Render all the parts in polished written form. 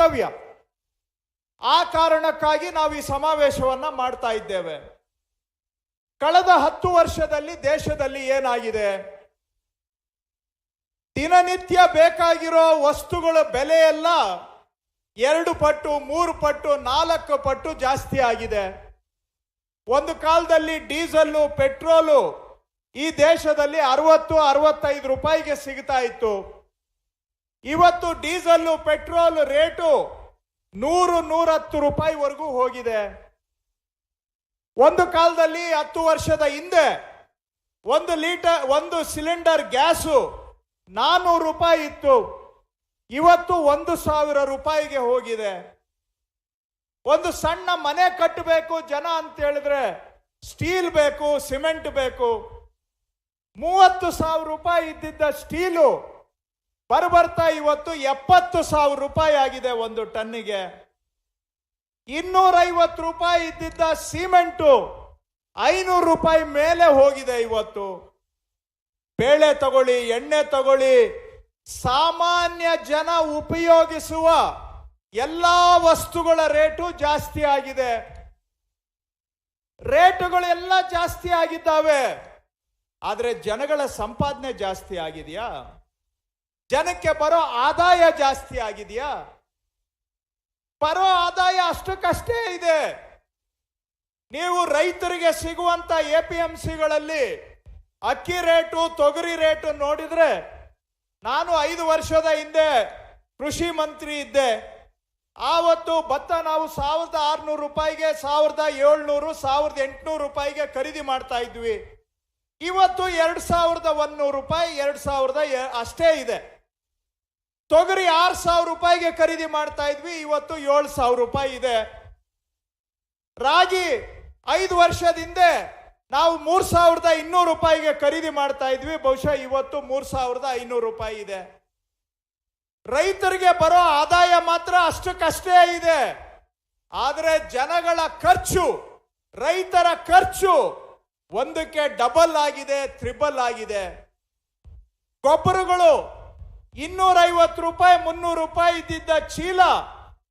ಕರ್ತವ್ಯ. ಆ ಕಾರಣಕ್ಕಾಗಿ ನಾವು ಈ ಸಮಾವೇಶವನ್ನ ಮಾಡ್ತಾ ಇದ್ದೇವೆ. ಕಳೆದ 10 ವರ್ಷದಲ್ಲಿ ದೇಶದಲ್ಲಿ ಏನಾಗಿದೆ? ದಿನನಿತ್ಯ ಬೇಕಾಗಿರೋ ವಸ್ತುಗಳ ಬೆಲೆ ಎಲ್ಲ 2 ಪಟ್ಟು 3 ಪಟ್ಟು 4 ಪಟ್ಟು ಜಾಸ್ತಿ ಆಗಿದೆ. ಒಂದು ಕಾಲದಲ್ಲಿ ಡೀಸೆಲ್ಲು ಪೆಟ್ರೋಲು ಈ ದೇಶದಲ್ಲಿ 60-65 ರೂಪಾಯಿಗೆ ಸಿಗ್ತಾ ಇತ್ತು. ಇವತ್ತು ಡೀಸೆಲ್ಲು ಪೆಟ್ರೋಲ್ ರೇಟು 100-110 ರೂಪಾಯಿವರೆಗೂ ಹೋಗಿದೆ. ಒಂದು ಕಾಲದಲ್ಲಿ 10 ವರ್ಷದ ಹಿಂದೆ 1 ಸಿಲಿಂಡರ್ ಗ್ಯಾಸು 400 ರೂಪಾಯಿ ಇತ್ತು. ಇವತ್ತು 1,000 ರೂಪಾಯಿಗೆ ಹೋಗಿದೆ. ಒಂದು ಸಣ್ಣ ಮನೆ ಕಟ್ಟಬೇಕು ಜನ ಅಂತ ಹೇಳಿದ್ರೆ ಸ್ಟೀಲ್ ಬೇಕು, ಸಿಮೆಂಟ್ ಬೇಕು. 30,000 ರೂಪಾಯಿ ಇದ್ದಿದ್ದ ಸ್ಟೀಲು ಬರ್ತಾ ಇವತ್ತು 70,000 ರೂಪಾಯಿ ಆಗಿದೆ ಒಂದು ಟನ್ನಿಗೆ. 250 ರೂಪಾಯಿ ಇದ್ದಿದ್ದ ಸಿಮೆಂಟು 500 ರೂಪಾಯಿ ಮೇಲೆ ಹೋಗಿದೆ ಇವತ್ತು. ಬೇಳೆ ತಗೊಳ್ಳಿ, ಎಣ್ಣೆ ತಗೊಳ್ಳಿ, ಸಾಮಾನ್ಯ ಜನ ಉಪಯೋಗಿಸುವ ಎಲ್ಲಾ ವಸ್ತುಗಳ ರೇಟು ಜಾಸ್ತಿ ಆಗಿದೆ. ರೇಟುಗಳೆಲ್ಲ ಜಾಸ್ತಿ ಆಗಿದ್ದಾವೆ. ಆದ್ರೆ ಜನಗಳ ಸಂಪಾದನೆ ಜಾಸ್ತಿ ಆಗಿದೆಯಾ? ಜನಕ್ಕೆ ಬರೋ ಆದಾಯ ಜಾಸ್ತಿ ಆಗಿದೆಯಾ? ಬರೋ ಆದಾಯ ಅಷ್ಟಕ್ಕಷ್ಟೇ ಇದೆ. ನೀವು ರೈತರಿಗೆ ಸಿಗುವಂತ APMCಗಳಲ್ಲಿ ಅಕ್ಕಿ ರೇಟು, ತೊಗರಿ ರೇಟು ನೋಡಿದ್ರೆ, ನಾನು 5 ವರ್ಷದ ಹಿಂದೆ ಕೃಷಿ ಮಂತ್ರಿ ಇದ್ದೆ. ಆವತ್ತು ಭತ್ತ ನಾವು 1,600 ರೂಪಾಯಿಗೆ, 1,700, 1,800 ರೂಪಾಯಿಗೆ ಖರೀದಿ ಮಾಡ್ತಾ ಇದ್ವಿ. ಇವತ್ತು 2,100 ರೂಪಾಯಿ, 2,000 ಅಷ್ಟೇ ಇದೆ. ತೊಗರಿ 6,000 ರೂಪಾಯಿಗೆ ಖರೀದಿ ಮಾಡ್ತಾ ಇದ್ವಿ, ಇವತ್ತು 7,000 ರೂಪಾಯಿ ಇದೆ. ರಾಗಿ 5 ವರ್ಷದಿಂದ ನಾವು 3,200 ರೂಪಾಯಿಗೆ ಖರೀದಿ ಮಾಡ್ತಾ ಇದ್ವಿ, ಬಹುಶಃ ಇವತ್ತು 3,500 ರೂಪಾಯಿ ಇದೆ. ರೈತರಿಗೆ ಬರೋ ಆದಾಯ ಮಾತ್ರ ಅಷ್ಟಕ್ಕಷ್ಟೇ ಇದೆ. ಆದರೆ ಜನಗಳ ಖರ್ಚು, ರೈತರ ಖರ್ಚು ಒಂದಕ್ಕೆ ಡಬಲ್ ಆಗಿದೆ, ತ್ರಿಬಲ್ ಆಗಿದೆ. ಗೊಬ್ಬರಗಳು 250 ರೂಪಾಯಿ 300 ರೂಪಾಯಿ ಇದ್ದಿದ್ದ ಚೀಲ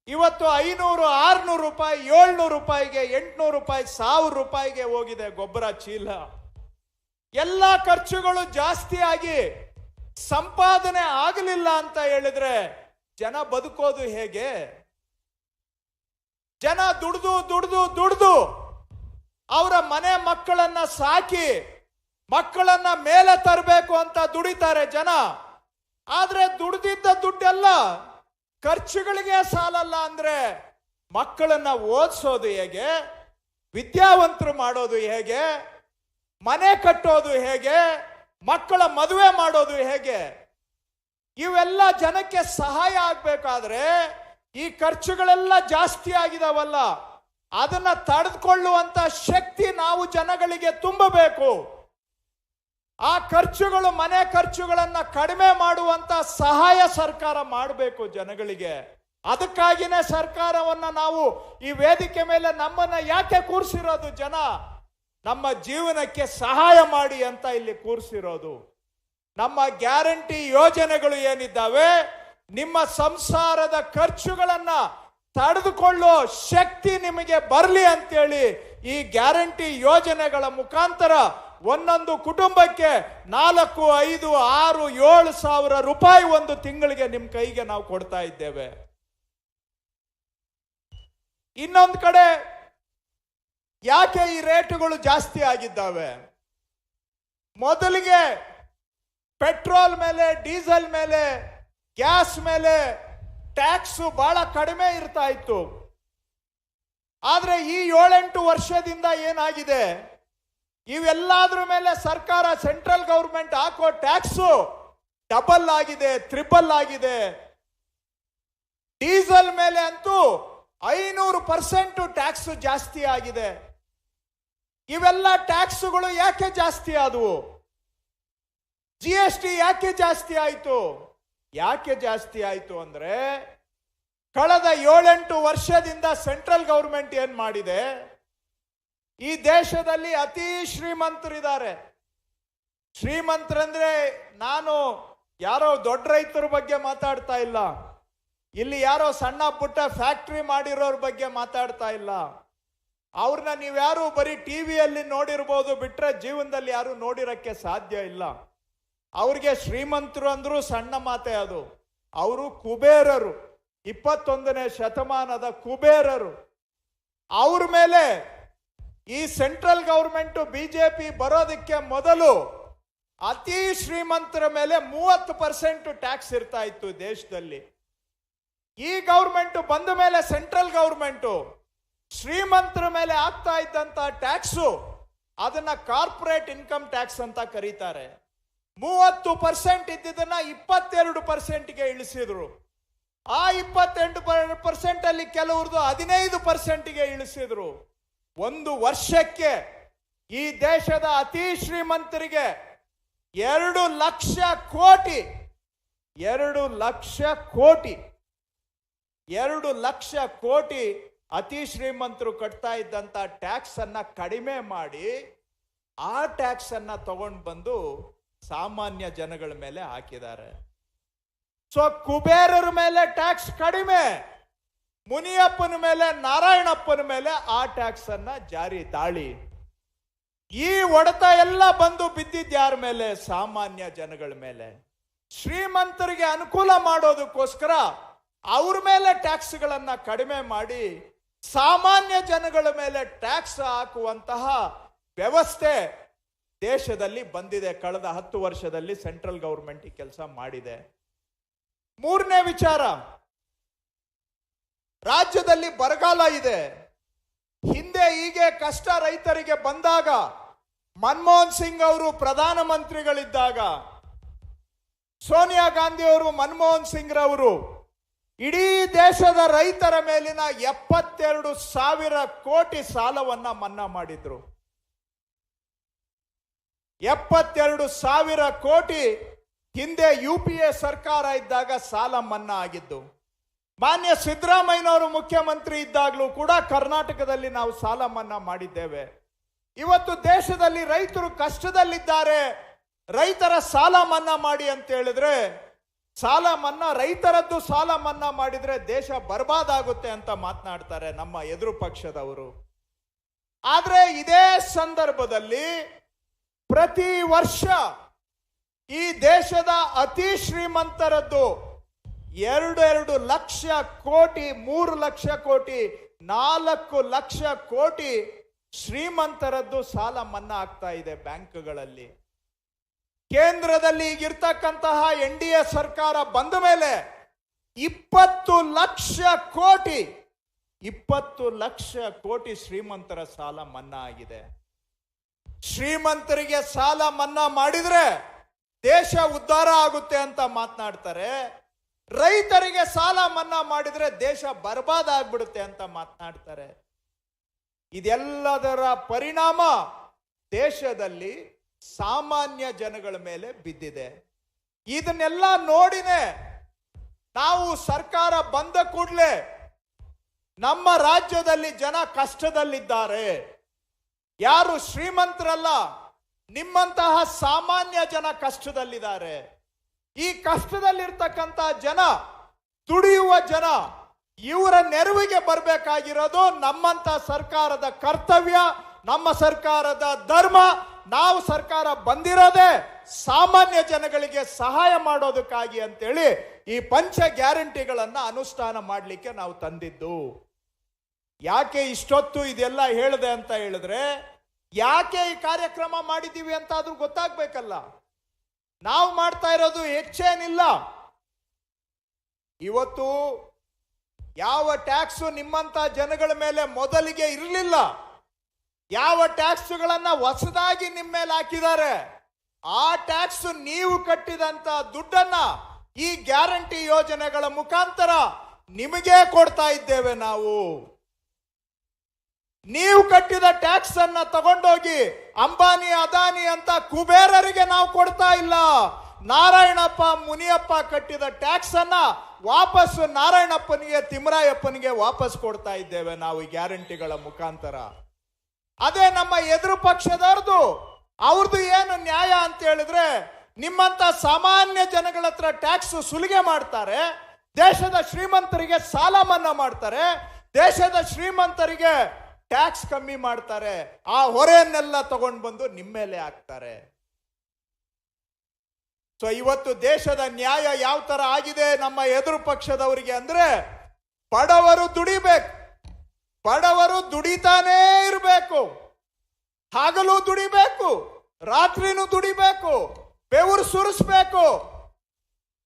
ಇವತ್ತು 500, 600 ರೂಪಾಯಿ, 700 ರೂಪಾಯಿಗೆ, 800 ರೂಪಾಯಿ, 1,000 ರೂಪಾಯಿಗೆ ಹೋಗಿದೆ ಗೊಬ್ಬರ ಚೀಲ. ಎಲ್ಲ ಖರ್ಚುಗಳು ಜಾಸ್ತಿ ಆಗಿ ಸಂಪಾದನೆ ಆಗಲಿಲ್ಲ ಅಂತ ಹೇಳಿದ್ರೆ ಜನ ಬದುಕೋದು ಹೇಗೆ? ಜನ ದುಡ್ದು ಅವರ ಮನೆ ಮಕ್ಕಳನ್ನ ಸಾಕಿ ಮಕ್ಕಳನ್ನ ಮೇಲೆ ತರಬೇಕು ಅಂತ ದುಡಿತಾರೆ ಜನ. ಆದ್ರೆ ದುಡ್ದಿದ್ದ ದುಡ್ಡೆಲ್ಲ ಖರ್ಚುಗಳಿಗೆ ಸಾಲಲ್ಲ ಅಂದ್ರೆ ಮಕ್ಕಳನ್ನ ಓದಿಸೋದು ಹೇಗೆ? ವಿದ್ಯಾವಂತರು ಮಾಡೋದು ಹೇಗೆ? ಮನೆ ಕಟ್ಟೋದು ಹೇಗೆ? ಮಕ್ಕಳ ಮದುವೆ ಮಾಡೋದು ಹೇಗೆ? ಇವೆಲ್ಲ ಜನಕ್ಕೆ ಸಹಾಯ ಆಗ್ಬೇಕಾದ್ರೆ ಈ ಖರ್ಚುಗಳೆಲ್ಲ ಜಾಸ್ತಿ ಆಗಿದಾವಲ್ಲ, ಅದನ್ನ ತಡೆದುಕೊಳ್ಳುವಂತ ಶಕ್ತಿ ನಾವು ಜನಗಳಿಗೆ ತುಂಬಬೇಕು. ಆ ಖರ್ಚುಗಳು, ಮನೆ ಖರ್ಚುಗಳನ್ನ ಕಡಿಮೆ ಮಾಡುವಂತ ಸಹಾಯ ಸರ್ಕಾರ ಮಾಡಬೇಕು ಜನಗಳಿಗೆ. ಅದಕ್ಕಾಗಿನೇ ಸರ್ಕಾರವನ್ನ ನಾವು ಈ ವೇದಿಕೆ ಮೇಲೆ ನಮ್ಮನ್ನ ಯಾಕೆ ಕೂರಿಸಿರೋದು? ಜನ ನಮ್ಮ ಜೀವನಕ್ಕೆ ಸಹಾಯ ಮಾಡಿ ಅಂತ ಇಲ್ಲಿ ಕೂರಿಸಿರೋದು. ನಮ್ಮ ಗ್ಯಾರಂಟಿ ಯೋಜನೆಗಳು ಏನಿದ್ದಾವೆ, ನಿಮ್ಮ ಸಂಸಾರದ ಖರ್ಚುಗಳನ್ನ ತಡೆದುಕೊಳ್ಳೋ ಶಕ್ತಿ ನಿಮಗೆ ಬರಲಿ ಅಂತೇಳಿ ಈ ಗ್ಯಾರಂಟಿ ಯೋಜನೆಗಳ ಮುಖಾಂತರ ಒಂದೊಂದು ಕುಟುಂಬಕ್ಕೆ 4, 5, 6, 7 ಸಾವಿರ ರೂಪಾಯಿ ಒಂದು ತಿಂಗಳಿಗೆ ನಿಮ್ಮ ಕೈಗೆ ನಾವು ಕೊಡ್ತಾ ಇದ್ದೇವೆ. ಇನ್ನೊಂದು ಕಡೆ ಯಾಕೆ ಈ ರೇಟುಗಳು ಜಾಸ್ತಿ ಆಗಿದ್ದಾವೆ? ಮೊದಲಿಗೆ ಪೆಟ್ರೋಲ್ ಮೇಲೆ, ಡೀಸೆಲ್ ಮೇಲೆ, ಗ್ಯಾಸ್ ಮೇಲೆ ಟ್ಯಾಕ್ಸ್ ಬಹಳ ಕಡಿಮೆ ಇರ್ತಾ ಇತ್ತು. ಆದ್ರೆ ಈ 7-8 ವರ್ಷದಿಂದ ಏನಾಗಿದೆ, ಇವೆಲ್ಲದ್ರ ಮೇಲೆ ಸರ್ಕಾರ, ಸೆಂಟ್ರಲ್ ಗವರ್ಮೆಂಟ್ ಹಾಕೋ ಟ್ಯಾಕ್ಸು ಡಬಲ್ ಆಗಿದೆ, ತ್ರಿಬಲ್ ಆಗಿದೆ. ಡೀಸೆಲ್ ಮೇಲೆ ಅಂತೂ 500% ಟ್ಯಾಕ್ಸ್ ಜಾಸ್ತಿ ಆಗಿದೆ. ಇವೆಲ್ಲ ಟ್ಯಾಕ್ಸ್ಗಳು ಯಾಕೆ ಜಾಸ್ತಿ ಆದವು? GST ಯಾಕೆ ಜಾಸ್ತಿ ಆಯಿತು? ಯಾಕೆ ಜಾಸ್ತಿ ಆಯಿತು ಅಂದ್ರೆ, ಕಳೆದ 7-8 ವರ್ಷದಿಂದ ಸೆಂಟ್ರಲ್ ಗವರ್ಮೆಂಟ್ ಏನ್ ಮಾಡಿದೆ, ಈ ದೇಶದಲ್ಲಿ ಅತಿ ಶ್ರೀಮಂತರಿದ್ದಾರೆ. ಶ್ರೀಮಂತರಂದ್ರೆ ನಾನು ಯಾರೋ ದೊಡ್ಡ ರೈತರ ಬಗ್ಗೆ ಮಾತಾಡ್ತಾ ಇಲ್ಲ. ಇಲ್ಲಿ ಯಾರೋ ಸಣ್ಣ ಪುಟ್ಟ ಫ್ಯಾಕ್ಟ್ರಿ ಮಾಡಿರೋರ ಬಗ್ಗೆ ಮಾತಾಡ್ತಾ ಇಲ್ಲ. ಅವ್ರನ್ನ ನೀವ್ಯಾರು ಬರೀ ಟಿವಿಯಲ್ಲಿ ನೋಡಿರ್ಬೋದು ಬಿಟ್ರೆ ಜೀವನದಲ್ಲಿ ಯಾರು ನೋಡಿರಕ್ಕೆ ಸಾಧ್ಯ ಇಲ್ಲ. ಅವ್ರಿಗೆ ಶ್ರೀಮಂತರು ಅಂದ್ರೂ ಸಣ್ಣ ಮಾತೆ ಅದು. ಅವರು ಕುಬೇರರು, 21ನೇ ಶತಮಾನದ ಕುಬೇರರು. ಅವ್ರ ಮೇಲೆ ಈ ಸೆಂಟ್ರಲ್ ಗೌರ್ಮೆಂಟ್ ಬಿಜೆಪಿ ಬರೋದಕ್ಕೆ ಮೊದಲು ಅತಿ ಶ್ರೀಮಂತರ ಮೇಲೆ 30% ಟ್ಯಾಕ್ಸ್ ಇರ್ತಾ ಇತ್ತು ದೇಶದಲ್ಲಿ. ಈ ಗೌರ್ಮೆಂಟ್ ಬಂದ ಮೇಲೆ ಸೆಂಟ್ರಲ್ ಗೌರ್ಮೆಂಟ್ ಶ್ರೀಮಂತರ ಮೇಲೆ ಆಗ್ತಾ ಇದ್ದಂತ ಟ್ಯಾಕ್ಸು ಅದನ್ನ ಕಾರ್ಪೊರೇಟ್ ಇನ್ಕಮ್ ಟ್ಯಾಕ್ಸ್ ಅಂತ ಕರೀತಾರೆ. 30% ಇದ್ದಿದ್ದನ್ನ 22%ಗೆ ಇಳಿಸಿದ್ರು. ಆ 28% ಅಲ್ಲಿ ಕೆಲವ್ರದ್ದು 15%ಗೆ ಇಳಿಸಿದ್ರು. ಒಂದು ವರ್ಷಕ್ಕೆ ಈ ದೇಶದ ಅತಿ ಶ್ರೀಮಂತರಿಗೆ 2 ಲಕ್ಷ ಕೋಟಿ 2 ಲಕ್ಷ ಕೋಟಿ ಅತಿ ಶ್ರೀಮಂತರು ಕಟ್ತಾ ಇದ್ದಂತ ಟ್ಯಾಕ್ಸ್ ಅನ್ನ ಕಡಿಮೆ ಮಾಡಿ ಆ ಟ್ಯಾಕ್ಸ್ ಅನ್ನ ತಗೊಂಡು ಬಂದು ಸಾಮಾನ್ಯ ಜನಗಳ ಮೇಲೆ ಹಾಕಿದ್ದಾರೆ. ಸೊ ಕುಬೇರರ ಮೇಲೆ ಟ್ಯಾಕ್ಸ್ ಕಡಿಮೆ, ಮುನಿಯಪ್ಪನ ಮೇಲೆ ನಾರಾಯಣಪ್ಪನ ಮೇಲೆ ಆ ಟ್ಯಾಕ್ಸ್ ಅನ್ನ ಜಾರಿ ದಾಳಿ. ಈ ಹೊಡೆತ ಎಲ್ಲ ಬಂದು ಬಿದ್ದಿದ್ದ ಯಾರ ಮೇಲೆ? ಸಾಮಾನ್ಯ ಜನಗಳ ಮೇಲೆ. ಶ್ರೀಮಂತರಿಗೆ ಅನುಕೂಲ ಮಾಡೋದಕ್ಕೋಸ್ಕರ ಅವ್ರ ಮೇಲೆ ಟ್ಯಾಕ್ಸ್ಗಳನ್ನ ಕಡಿಮೆ ಮಾಡಿ ಸಾಮಾನ್ಯ ಜನಗಳ ಮೇಲೆ ಟ್ಯಾಕ್ಸ್ ಹಾಕುವಂತಹ ವ್ಯವಸ್ಥೆ ದೇಶದಲ್ಲಿ ಬಂದಿದೆ. ಕಳೆದ 10 ವರ್ಷದಲ್ಲಿ ಸೆಂಟ್ರಲ್ ಗೌರ್ಮೆಂಟ್ ಈ ಕೆಲಸ ಮಾಡಿದೆ. ಮೂರನೇ ವಿಚಾರ, ರಾಜ್ಯದಲ್ಲಿ ಬರಗಾಲ ಇದೆ. ಹಿಂದೆ ಹೀಗೆ ಕಷ್ಟ ರೈತರಿಗೆ ಬಂದಾಗ ಮನಮೋಹನ್ ಸಿಂಗ್ ಅವರು ಪ್ರಧಾನಮಂತ್ರಿಗಳಿದ್ದಾಗ ಸೋನಿಯಾ ಗಾಂಧಿ ಅವರು ಮನಮೋಹನ್ ಸಿಂಗ್ ರವರು ಇಡೀ ದೇಶದ ರೈತರ ಮೇಲಿನ 72,000 ಕೋಟಿ ಸಾಲವನ್ನ ಮನ್ನಾ ಮಾಡಿದ್ರು. 72,000 ಕೋಟಿ ಹಿಂದೆ UPA ಸರ್ಕಾರ ಇದ್ದಾಗ ಸಾಲ ಮನ್ನಾ ಆಗಿದ್ದು. ಮಾನ್ಯ ಸಿದ್ದರಾಮಯ್ಯನವರು ಮುಖ್ಯಮಂತ್ರಿ ಇದ್ದಾಗಲೂ ಕೂಡ ಕರ್ನಾಟಕದಲ್ಲಿ ನಾವು ಸಾಲ ಮನ್ನಾ ಮಾಡಿದ್ದೇವೆ. ಇವತ್ತು ದೇಶದಲ್ಲಿ ರೈತರು ಕಷ್ಟದಲ್ಲಿದ್ದಾರೆ, ರೈತರ ಸಾಲ ಮನ್ನಾ ಮಾಡಿ ಅಂತ ಹೇಳಿದ್ರೆ ಸಾಲ ಮನ್ನಾ, ರೈತರದ್ದು ಸಾಲ ಮನ್ನಾ ಮಾಡಿದ್ರೆ ದೇಶ ಬರ್ಬಾದಾಗುತ್ತೆ ಅಂತ ಮಾತನಾಡ್ತಾರೆ ನಮ್ಮ ಎದುರು ಪಕ್ಷದವರು. ಆದ್ರೆ ಇದೇ ಸಂದರ್ಭದಲ್ಲಿ ಪ್ರತಿ ವರ್ಷ ಈ ದೇಶದ ಅತಿ ಶ್ರೀಮಂತರದ್ದು 2 ಲಕ್ಷ ಕೋಟಿ, 3 ಲಕ್ಷ ಕೋಟಿ, 4 ಲಕ್ಷ ಕೋಟಿ ಶ್ರೀಮಂತರದ್ದು ಸಾಲ ಮನ್ನಾ ಆಗ್ತಾ ಇದೆ ಬ್ಯಾಂಕ್ಗಳಲ್ಲಿ. ಕೇಂದ್ರದಲ್ಲಿ ಈಗಿರ್ತಕ್ಕಂತಹ NDA ಸರ್ಕಾರ ಬಂದ ಮೇಲೆ 20 ಲಕ್ಷ ಕೋಟಿ ಶ್ರೀಮಂತರ ಸಾಲ ಮನ್ನಾ ಆಗಿದೆ. ಶ್ರೀಮಂತರಿಗೆ ಸಾಲ ಮನ್ನಾ ಮಾಡಿದ್ರೆ ದೇಶ ಉದ್ಧಾರ ಆಗುತ್ತೆ ಅಂತ ಮಾತನಾಡ್ತಾರೆ. ರೈತರಿಗೆ ಸಾಲ ಮನ್ನಾ ಮಾಡಿದ್ರೆ ದೇಶ ಬರ್ಬಾದ್ ಆಗ್ಬಿಡುತ್ತೆ ಅಂತ ಮಾತನಾಡ್ತಾರೆ. ಇದೆಲ್ಲದರ ಪರಿಣಾಮ ದೇಶದಲ್ಲಿ ಸಾಮಾನ್ಯ ಜನಗಳ ಮೇಲೆ ಬಿದ್ದಿದೆ. ಇದನ್ನೆಲ್ಲ ನೋಡಿನೇ ನಾವು ಸರ್ಕಾರ ಬಂದ ಕೂಡಲೇ ನಮ್ಮ ರಾಜ್ಯದಲ್ಲಿ ಜನ ಕಷ್ಟದಲ್ಲಿದ್ದಾರೆ, ಯಾರು ಶ್ರೀಮಂತರಲ್ಲ, ನಿಮ್ಮಂತಹ ಸಾಮಾನ್ಯ ಜನ ಕಷ್ಟದಲ್ಲಿದ್ದಾರೆ. ಈ ಕಷ್ಟದಲ್ಲಿರ್ತಕ್ಕಂಥ ಜನ, ದುಡಿಯುವ ಜನ, ಇವರ ನೆರವಿಗೆ ಬರಬೇಕಾಗಿರೋದು ನಮ್ಮಂತ ಸರ್ಕಾರದ ಕರ್ತವ್ಯ, ನಮ್ಮ ಸರ್ಕಾರದ ಧರ್ಮ. ನಾವು ಸರ್ಕಾರ ಬಂದಿರೋದೇ ಸಾಮಾನ್ಯ ಜನಗಳಿಗೆ ಸಹಾಯ ಮಾಡೋದಕ್ಕಾಗಿ ಅಂತೇಳಿ ಈ ಪಂಚ ಗ್ಯಾರಂಟಿಗಳನ್ನ ಅನುಷ್ಠಾನ ಮಾಡಲಿಕ್ಕೆ ನಾವು ತಂದಿದ್ದು. ಯಾಕೆ ಇಷ್ಟೊತ್ತು ಇದೆಲ್ಲ ಹೇಳಿದೆ ಅಂತ ಹೇಳಿದ್ರೆ, ಯಾಕೆ ಈ ಕಾರ್ಯಕ್ರಮ ಮಾಡಿದ್ದೀವಿ ಅಂತ ಆದ್ರೂ ಗೊತ್ತಾಗ್ಬೇಕಲ್ಲ. ನಾವು ಮಾಡ್ತಾ ಇರೋದು ಹೆಚ್ಚೇನಿಲ್ಲ. ಇವತ್ತು ಯಾವ ಟ್ಯಾಕ್ಸ್ ನಿಮ್ಮಂತ ಜನಗಳ ಮೇಲೆ ಮೊದಲಿಗೆ ಇರಲಿಲ್ಲ, ಯಾವ ಟ್ಯಾಕ್ಸ್ಗಳನ್ನ ಹೊಸದಾಗಿ ನಿಮ್ಮ ಮೇಲೆ ಹಾಕಿದ್ದಾರೆ, ಆ ಟ್ಯಾಕ್ಸ್ ನೀವು ಕಟ್ಟಿದಂತ ದುಡ್ಡನ್ನ ಈ ಗ್ಯಾರಂಟಿ ಯೋಜನೆಗಳ ಮುಖಾಂತರ ನಿಮಗೆ ಕೊಡ್ತಾ ಇದ್ದೇವೆ ನಾವು. ನೀವು ಕಟ್ಟಿದ ಟ್ಯಾಕ್ಸ್ ಅನ್ನ ತಗೊಂಡೋಗಿ ಅಂಬಾನಿ, ಅದಾನಿ ಅಂತ ಕುಬೇರರಿಗೆ ನಾವು ಕೊಡ್ತಾ ಇಲ್ಲ. ನಾರಾಯಣಪ್ಪ, ಮುನಿಯಪ್ಪ ಕಟ್ಟಿದ ಟ್ಯಾಕ್ಸ್ ಅನ್ನ ವಾಪಸ್ ನಾರಾಯಣಪ್ಪನಿಗೆ, ತಿಮ್ಮರಾಯಪ್ಪನಿಗೆ ವಾಪಸ್ ಕೊಡ್ತಾ ಇದ್ದೇವೆ ನಾವು ಈ ಗ್ಯಾರಂಟಿಗಳ ಮುಖಾಂತರ. ಅದೇ ನಮ್ಮ ಎದುರು ಪಕ್ಷದವ್ರದ್ದು, ಅವ್ರದ್ದು ಏನು ನ್ಯಾಯ ಅಂತ ಹೇಳಿದ್ರೆ, ನಿಮ್ಮಂತ ಸಾಮಾನ್ಯ ಜನಗಳ ಹತ್ರ ಟ್ಯಾಕ್ಸ್ ಸುಲಿಗೆ ಮಾಡ್ತಾರೆ, ದೇಶದ ಶ್ರೀಮಂತರಿಗೆ ಸಾಲ ಮನ್ನಾ ಮಾಡ್ತಾರೆ, ದೇಶದ ಶ್ರೀಮಂತರಿಗೆ ಟ್ಯಾಕ್ಸ್ ಕಮ್ಮಿ ಮಾಡ್ತಾರೆ, ಆ ಹೊರೆಯನ್ನೆಲ್ಲ ತಗೊಂಡು ಬಂದು ನಿಮ್ಮ ಮೇಲೆ ಹಾಕ್ತಾರೆ. ಸೊ ಇವತ್ತು ದೇಶದ ನ್ಯಾಯ ಯಾವ ತರ ಆಗಿದೆ ನಮ್ಮ ಎದುರು ಪಕ್ಷದವರಿಗೆ ಅಂದ್ರೆ, ಬಡವರು ದುಡಿಬೇಕು, ಬಡವರು ದುಡಿತಾನೇ ಇರಬೇಕು, ಹಗಲು ದುಡಿಬೇಕು, ರಾತ್ರಿನೂ ದುಡಿಬೇಕು, ಬೆವರು ಸುರಿಸ್ಬೇಕು.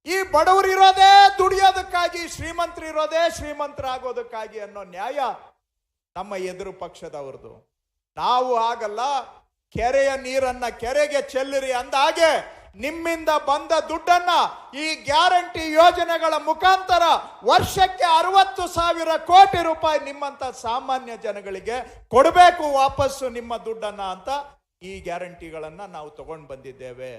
ಈ ಬಡವರು ಇರೋದೇ ದುಡಿಯೋದಕ್ಕಾಗಿ, ಶ್ರೀಮಂತರು ಇರೋದೇ ಶ್ರೀಮಂತರಾಗೋದಕ್ಕಾಗಿ ಅನ್ನೋ ನ್ಯಾಯ ನಮ್ಮ ಎದುರು ಪಕ್ಷದವ್ರದ್ದು. ನಾವು ಆಗಲ್ಲ, ಕೆರೆಯ ನೀರನ್ನ ಕೆರೆಗೆ ಚೆಲ್ಲಿರಿ ಅಂದ ಹಾಗೆ ನಿಮ್ಮಿಂದ ಬಂದ ದುಡ್ಡನ್ನ ಈ ಗ್ಯಾರಂಟಿ ಯೋಜನೆಗಳ ಮುಖಾಂತರ ವರ್ಷಕ್ಕೆ 60,000 ಕೋಟಿ ರೂಪಾಯಿ ನಿಮ್ಮಂತ ಸಾಮಾನ್ಯ ಜನಗಳಿಗೆ ಕೊಡಬೇಕು ವಾಪಸ್ಸು ನಿಮ್ಮ ದುಡ್ಡನ್ನ ಅಂತ ಈ ಗ್ಯಾರಂಟಿಗಳನ್ನ ನಾವು ತಗೊಂಡು ಬಂದಿದ್ದೇವೆ.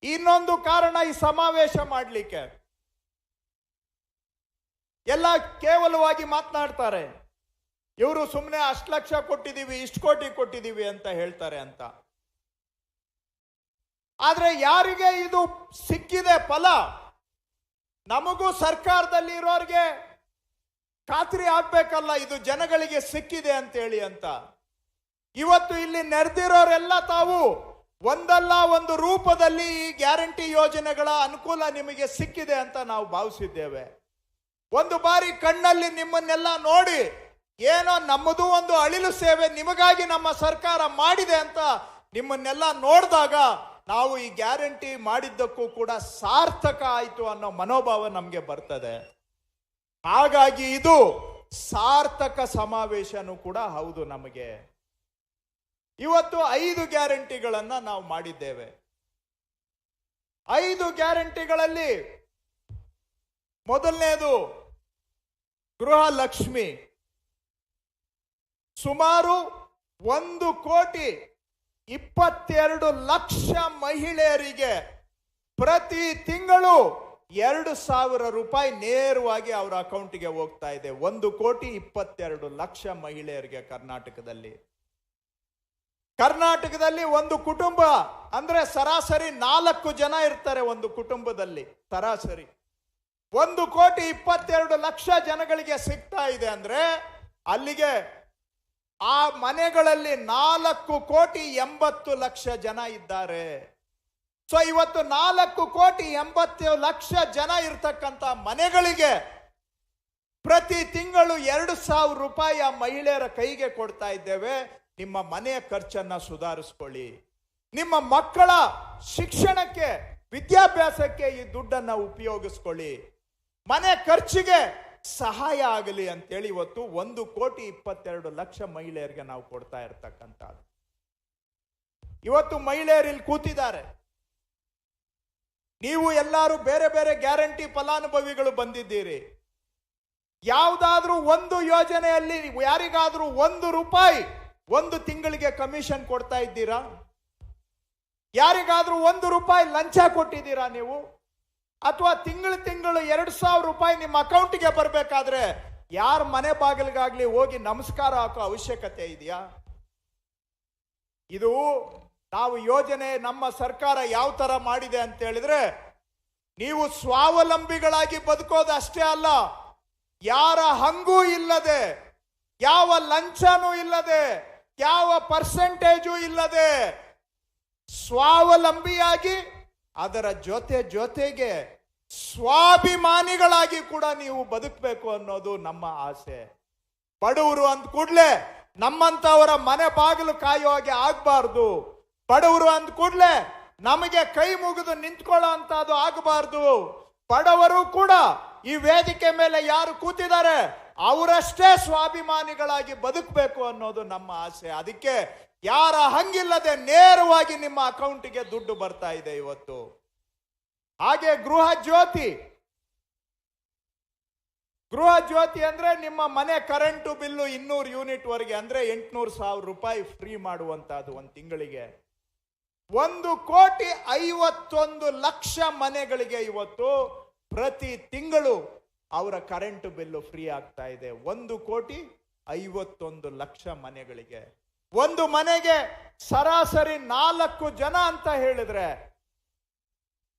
ಇನ್ನೊಂದು ಕಾರಣ ಈ ಸಮಾವೇಶ ಮಾಡಲಿಕ್ಕೆ, ಎಲ್ಲ ಕೇವಲವಾಗಿ ಮಾತನಾಡ್ತಾರೆ, ಇವರು ಸುಮ್ಮನೆ 8 ಲಕ್ಷ ಕೊಟ್ಟಿದ್ದೀವಿ, ಇಷ್ಟು ಕೋಟಿ ಕೊಟ್ಟಿದ್ದೀವಿ ಅಂತ ಹೇಳ್ತಾರೆ ಅಂತ. ಆದ್ರೆ ಯಾರಿಗೆ ಇದು ಸಿಕ್ಕಿದೆ ಫಲ, ನಮಗೂ ಸರ್ಕಾರದಲ್ಲಿ ಇರೋರಿಗೆ ಖಾತ್ರಿ ಆಗ್ಬೇಕಲ್ಲ ಇದು ಜನಗಳಿಗೆ ಸಿಕ್ಕಿದೆ ಅಂತೇಳಿ ಅಂತ. ಇವತ್ತು ಇಲ್ಲಿ ನೆರೆದಿರೋರೆಲ್ಲ ತಾವು ಒಂದಲ್ಲ ಒಂದು ರೂಪದಲ್ಲಿ ಈ ಗ್ಯಾರಂಟಿ ಯೋಜನೆಗಳ ಅನುಕೂಲ ನಿಮಗೆ ಸಿಕ್ಕಿದೆ ಅಂತ ನಾವು ಭಾವಿಸಿದ್ದೇವೆ. ಒಂದು ಬಾರಿ ಕಣ್ಣಲ್ಲಿ ನಿಮ್ಮನ್ನೆಲ್ಲ ನೋಡಿ, ಏನೋ ನಮ್ಮದು ಒಂದು ಅಳಿಲು ಸೇವೆ ನಿಮಗಾಗಿ ನಮ್ಮ ಸರ್ಕಾರ ಮಾಡಿದೆ ಅಂತ ನಿಮ್ಮನ್ನೆಲ್ಲ ನೋಡಿದಾಗ ನಾವು ಈ ಗ್ಯಾರಂಟಿ ಮಾಡಿದ್ದಕ್ಕೂ ಕೂಡ ಸಾರ್ಥಕ ಆಯಿತು ಅನ್ನೋ ಮನೋಭಾವ ನಮಗೆ ಬರ್ತದೆ. ಹಾಗಾಗಿ ಇದು ಸಾರ್ಥಕ ಸಮಾವೇಶನೂ ಕೂಡ ಹೌದು. ನಮಗೆ ಇವತ್ತು 5 ಗ್ಯಾರಂಟಿಗಳನ್ನ ನಾವು ಮಾಡಿದ್ದೇವೆ. 5 ಗ್ಯಾರಂಟಿಗಳಲ್ಲಿ ಮೊದಲನೇದು ಗೃಹ ಲಕ್ಷ್ಮಿ. ಸುಮಾರು 1,22,00,000 ಮಹಿಳೆಯರಿಗೆ ಪ್ರತಿ ತಿಂಗಳು 2,000 ರೂಪಾಯಿ ನೇರವಾಗಿ ಅವರ ಅಕೌಂಟ್ಗೆ ಹೋಗ್ತಾ ಇದೆ. 1,22,00,000 ಮಹಿಳೆಯರಿಗೆ ಕರ್ನಾಟಕದಲ್ಲಿ ಒಂದು ಕುಟುಂಬ ಅಂದ್ರೆ ಸರಾಸರಿ 4 ಜನ ಇರ್ತಾರೆ ಒಂದು ಕುಟುಂಬದಲ್ಲಿ. ಸರಾಸರಿ 1,22,00,000 ಜನಗಳಿಗೆ ಸಿಗ್ತಾ ಇದೆ ಅಂದ್ರೆ ಅಲ್ಲಿಗೆ ಆ ಮನೆಗಳಲ್ಲಿ 4,80,00,000 ಜನ ಇದ್ದಾರೆ. ಸೊ ಇವತ್ತು 4,80,00,000 ಜನ ಇರ್ತಕ್ಕಂಥ ಮನೆಗಳಿಗೆ ಪ್ರತಿ ತಿಂಗಳು 2,000 ರೂಪಾಯಿ ಆ ಮಹಿಳೆಯರ ಕೈಗೆ ಕೊಡ್ತಾ ಇದ್ದೇವೆ. ನಿಮ್ಮ ಮನೆಯ ಖರ್ಚನ್ನ ಸುಧಾರಿಸ್ಕೊಳ್ಳಿ, ನಿಮ್ಮ ಮಕ್ಕಳ ಶಿಕ್ಷಣಕ್ಕೆ ವಿದ್ಯಾಭ್ಯಾಸಕ್ಕೆ ಈ ದುಡ್ಡನ್ನ ಉಪಯೋಗಿಸ್ಕೊಳ್ಳಿ, ಮನೆ ಖರ್ಚಿಗೆ ಸಹಾಯ ಆಗಲಿ ಅಂತೇಳಿ ಇವತ್ತು 1,22,00,000 ಮಹಿಳೆಯರಿಗೆ ನಾವು ಕೊಡ್ತಾ ಇರ್ತಕ್ಕಂಥದ್ದು. ಇವತ್ತು ಮಹಿಳೆಯರು ಇಲ್ಲಿ ಕೂತಿದ್ದಾರೆ, ನೀವು ಎಲ್ಲರೂ ಬೇರೆ ಬೇರೆ ಗ್ಯಾರಂಟಿ ಫಲಾನುಭವಿಗಳು ಬಂದಿದ್ದೀರಿ. ಯಾವುದಾದ್ರೂ ಒಂದು ಯೋಜನೆಯಲ್ಲಿ ಯಾರಿಗಾದ್ರೂ 1 ರೂಪಾಯಿ ಒಂದು ತಿಂಗಳಿಗೆ ಕಮಿಷನ್ ಕೊಡ್ತಾ ಇದ್ದೀರಾ? ಯಾರಿಗಾದ್ರೂ 1 ರೂಪಾಯಿ ಲಂಚ ಕೊಟ್ಟಿದ್ದೀರಾ ನೀವು? ಅಥವಾ ತಿಂಗಳು 2,000 ರೂಪಾಯಿ ನಿಮ್ಮ ಅಕೌಂಟ್ಗೆ ಬರಬೇಕಾದ್ರೆ ಯಾರ ಮನೆ ಬಾಗಿಲಿಗಾಗ್ಲಿ ಹೋಗಿ ನಮಸ್ಕಾರ ಹಾಕೋ ಅವಶ್ಯಕತೆ ಇದೆಯಾ? ಇದು ನಾವು ಯೋಜನೆ ನಮ್ಮ ಸರ್ಕಾರ ಯಾವ ತರ ಮಾಡಿದೆ ಅಂತ ಹೇಳಿದ್ರೆ, ನೀವು ಸ್ವಾವಲಂಬಿಗಳಾಗಿ ಬದುಕೋದು ಅಷ್ಟೇ ಅಲ್ಲ, ಯಾರ ಹಂಗೂ ಇಲ್ಲದೆ, ಯಾವ ಲಂಚನೂ ಇಲ್ಲದೆ, ಯಾವ ಪರ್ಸೆಂಟೇಜು ಇಲ್ಲದೆ ಸ್ವಾವಲಂಬಿಯಾಗಿ ಅದರ ಜೊತೆಗೆ ಸ್ವಾಭಿಮಾನಿಗಳಾಗಿ ಕೂಡ ನೀವು ಬದುಕಬೇಕು ಅನ್ನೋದು ನಮ್ಮ ಆಸೆ. ಬಡವರು ಅಂದ ಕೂಡ್ಲೆ ನಮ್ಮಂತವರ ಮನೆ ಬಾಗಿಲು ಕಾಯೋ ಹಾಗೆ ಆಗ್ಬಾರ್ದು. ಬಡವರು ಅಂದ ಕೂಡ್ಲೆ ನಮಗೆ ಕೈ ಮುಗಿದು ನಿಂತ್ಕೊಳ್ಳೋ ಅಂತದ್ದು ಆಗಬಾರ್ದು. ಬಡವರು ಕೂಡ ಈ ವೇದಿಕೆ ಮೇಲೆ ಯಾರು ಕೂತಿದ್ದಾರೆ ಅವರಷ್ಟೇ ಸ್ವಾಭಿಮಾನಿಗಳಾಗಿ ಬದುಕಬೇಕು ಅನ್ನೋದು ನಮ್ಮ ಆಸೆ. ಅದಕ್ಕೆ ಯಾರ ಹಂಗಿಲ್ಲದೆ ನೇರವಾಗಿ ನಿಮ್ಮ ಅಕೌಂಟಿಗೆ ದುಡ್ಡು ಬರ್ತಾ ಇದೆ ಇವತ್ತು. ಹಾಗೆ ಗೃಹ ಜ್ಯೋತಿ ಅಂದ್ರೆ ನಿಮ್ಮ ಮನೆ ಕರೆಂಟು ಬಿಲ್ಲು 200 ಯೂನಿಟ್ ವರೆಗೆ ಅಂದ್ರೆ 800,000 ರೂಪಾಯಿ ಫ್ರೀ ಮಾಡುವಂತಹದ್ದು ಒಂದು ತಿಂಗಳಿಗೆ. 1,51,00,000 ಮನೆಗಳಿಗೆ ಇವತ್ತು ಪ್ರತಿ ತಿಂಗಳು ಅವರ ಕರೆಂಟ್ ಬಿಲ್ಲು ಫ್ರೀ ಆಗ್ತಾ ಇದೆ. 1,51,00,000 ಮನೆಗಳಿಗೆ. ಒಂದು ಮನೆಗೆ ಸರಾಸರಿ 4 ಜನ ಅಂತ ಹೇಳಿದ್ರೆ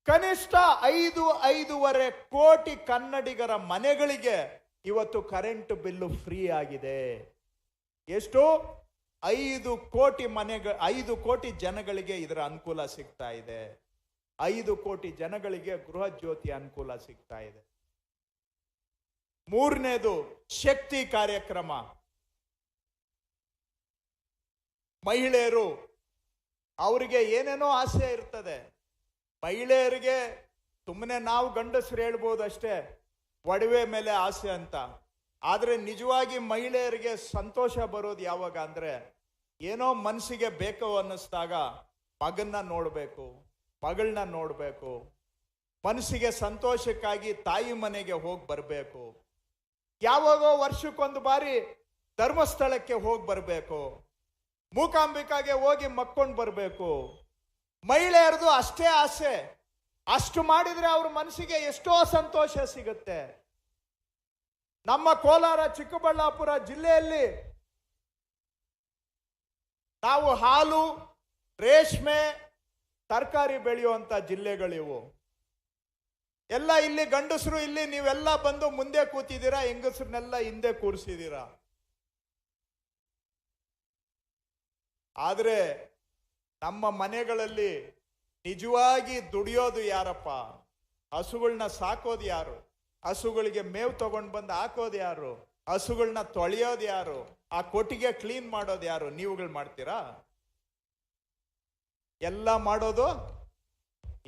ಕನಿಷ್ಠ 5-5.5 ಕೋಟಿ ಕನ್ನಡಿಗರ ಮನೆಗಳಿಗೆ ಇವತ್ತು ಕರೆಂಟ್ ಬಿಲ್ಲು ಫ್ರೀ ಆಗಿದೆ. ಎಷ್ಟು? 5 ಕೋಟಿ ಜನಗಳಿಗೆ ಇದರ ಅನುಕೂಲ ಸಿಗ್ತಾ ಇದೆ. 5 ಕೋಟಿ ಜನಗಳಿಗೆ ಗೃಹ ಜ್ಯೋತಿ ಅನುಕೂಲ ಸಿಗ್ತಾ ಇದೆ. ಮೂರನೇದು ಶಕ್ತಿ ಕಾರ್ಯಕ್ರಮ. ಮಹಿಳೆಯರು, ಅವರಿಗೆ ಏನೇನೋ ಆಸೆ ಇರ್ತದೆ. ಮಹಿಳೆಯರಿಗೆ ಸುಮ್ಮನೆ ನಾವು ಗಂಡಸರು ಹೇಳ್ಬೋದು ಅಷ್ಟೇ, ಒಡವೆ ಮೇಲೆ ಆಸೆ ಅಂತ. ಆದರೆ ನಿಜವಾಗಿ ಮಹಿಳೆಯರಿಗೆ ಸಂತೋಷ ಬರೋದು ಯಾವಾಗ ಅಂದ್ರೆ, ಏನೋ ಮನಸ್ಸಿಗೆ ಬೇಕು ಅನ್ನಿಸ್ದಾಗ ಮಗನ್ನ ನೋಡಬೇಕು, ಮಗಳನ್ನ ನೋಡಬೇಕು, ಮನಸ್ಸಿಗೆ ಸಂತೋಷಕ್ಕಾಗಿ ತಾಯಿ ಮನೆಗೆ ಹೋಗಿ ಬರಬೇಕು, ಯಾವಾಗೋ ವರ್ಷಕ್ಕೊಂದು ಬಾರಿ ಧರ್ಮಸ್ಥಳಕ್ಕೆ ಹೋಗಿ ಬರಬೇಕು, ಮೂಕಾಂಬಿಕಾಗೆ ಹೋಗಿ ಮಕ್ಕೊಂಡು ಬರಬೇಕು. ಮಹಿಳೆಯರದು ಅಷ್ಟೇ ಆಸೆ. ಅಷ್ಟು ಮಾಡಿದ್ರೆ ಅವ್ರ ಮನಸ್ಸಿಗೆ ಎಷ್ಟೋ ಸಂತೋಷ ಸಿಗುತ್ತೆ. ನಮ್ಮ ಕೋಲಾರ, ಚಿಕ್ಕಬಳ್ಳಾಪುರ ಜಿಲ್ಲೆಯಲ್ಲಿ ನಾವು ಹಾಲು, ರೇಷ್ಮೆ, ತರಕಾರಿ ಬೆಳೆಯುವಂತ ಜಿಲ್ಲೆಗಳಿವು ಎಲ್ಲ. ಇಲ್ಲಿ ಗಂಡಸರು, ಇಲ್ಲಿ ನೀವೆಲ್ಲ ಬಂದು ಮುಂದೆ ಕೂತಿದ್ದೀರಾ, ಹೆಂಗಸರನ್ನೆಲ್ಲ ಹಿಂದೆ ಕೂರಿಸಿದ್ದೀರಾ. ಆದ್ರೆ ನಮ್ಮ ಮನೆಗಳಲ್ಲಿ ನಿಜವಾಗಿ ದುಡಿಯೋದು ಯಾರಪ್ಪ? ಹಸುಗಳನ್ನ ಸಾಕೋದು ಯಾರು? ಹಸುಗಳಿಗೆ ಮೇವು ತಗೊಂಡು ಬಂದು ಹಾಕೋದು ಯಾರು? ಹಸುಗಳನ್ನ ತೊಳೆಯೋದು ಯಾರು? ಆ ಕೊಟ್ಟಿಗೆ ಕ್ಲೀನ್ ಮಾಡೋದು ಯಾರು? ನೀವುಗಳು ಮಾಡ್ತೀರಾ? ಎಲ್ಲ ಮಾಡೋದು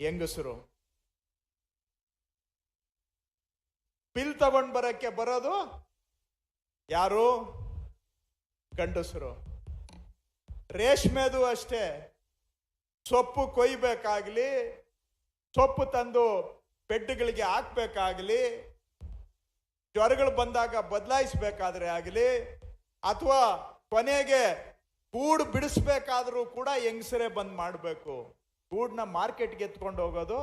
ಹೆಂಗಸರು. ಬಿಲ್ ತಗೊಂಡು ಬರಕ್ಕೆ ಬರೋದು ಯಾರು? ಗಂಡಸರು. ರೇಷ್ಮೆದು ಅಷ್ಟೇ. ಸೊಪ್ಪು ಕೊಯ್ಬೇಕಾಗ್ಲಿ, ಸೊಪ್ಪು ತಂದು ಬೆಡ್ಗಳಿಗೆ ಹಾಕ್ಬೇಕಾಗ್ಲಿ, ಜ್ವರಗಳು ಬಂದಾಗ ಬದಲಾಯಿಸ್ಬೇಕಾದ್ರೆ ಆಗಲಿ, ಅಥವಾ ಕೊನೆಗೆ ಗೂಡು ಬಿಡಿಸ್ಬೇಕಾದ್ರೂ ಕೂಡ ಹೆಂಗಸರೇ ಬಂದ್ ಮಾಡಬೇಕು. ಗೂಡನ್ನ ಮಾರ್ಕೆಟ್ಗೆ ಎತ್ಕೊಂಡು ಹೋಗೋದು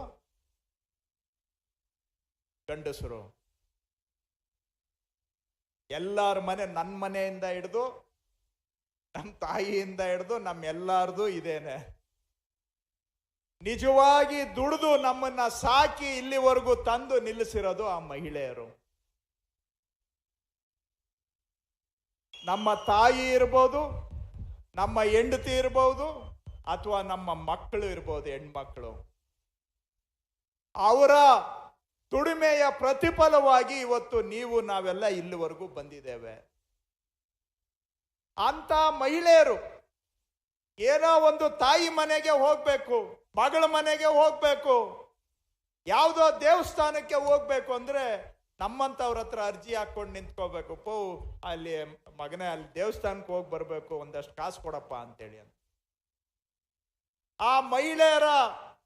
ಗಂಡಸರು. ಎಲ್ಲಾರ ಮನೆ, ನನ್ನ ಮನೆಯಿಂದ ಹಿಡಿದು ನಮ್ಮ ತಾಯಿಯಿಂದ ಹಿಡಿದು ನಮ್ಮೆಲ್ಲಾರ್ದು ಇದೇನೆ. ನಿಜವಾಗಿ ದುಡಿದು ನಮ್ಮನ್ನ ಸಾಕಿ ಇಲ್ಲಿವರೆಗೂ ತಂದು ನಿಲ್ಲಿಸಿರೋದು ಆ ಮಹಿಳೆಯರು. ನಮ್ಮ ತಾಯಿ ಇರ್ಬೋದು, ನಮ್ಮ ಹೆಂಡತಿ ಇರ್ಬೋದು, ಅಥವಾ ನಮ್ಮ ಮಕ್ಕಳು ಇರ್ಬೋದು, ಹೆಣ್ಮಕ್ಳು. ಅವರ ದುಡಿಮೆಯ ಪ್ರತಿಫಲವಾಗಿ ಇವತ್ತು ನೀವು ನಾವೆಲ್ಲ ಇಲ್ಲಿವರೆಗೂ ಬಂದಿದ್ದೇವೆ. ಅಂತ ಮಹಿಳೆಯರು ಏನೋ ಒಂದು ತಾಯಿ ಮನೆಗೆ ಹೋಗ್ಬೇಕು, ಮಗಳ ಮನೆಗೆ ಹೋಗ್ಬೇಕು, ಯಾವುದೋ ದೇವಸ್ಥಾನಕ್ಕೆ ಹೋಗ್ಬೇಕು ಅಂದ್ರೆ ನಮ್ಮಂತವ್ರ ಹತ್ರ ಅರ್ಜಿ ಹಾಕೊಂಡು ನಿಂತ್ಕೋಬೇಕು. ಅಲ್ಲಿ ಮಗನೇ, ಅಲ್ಲಿ ದೇವಸ್ಥಾನಕ್ಕೆ ಹೋಗಿ ಬರ್ಬೇಕು, ಒಂದಷ್ಟು ಕಾಸು ಕೊಡಪ್ಪ ಅಂತೇಳಿ ಅಂತ. ಆ ಮಹಿಳೆಯರ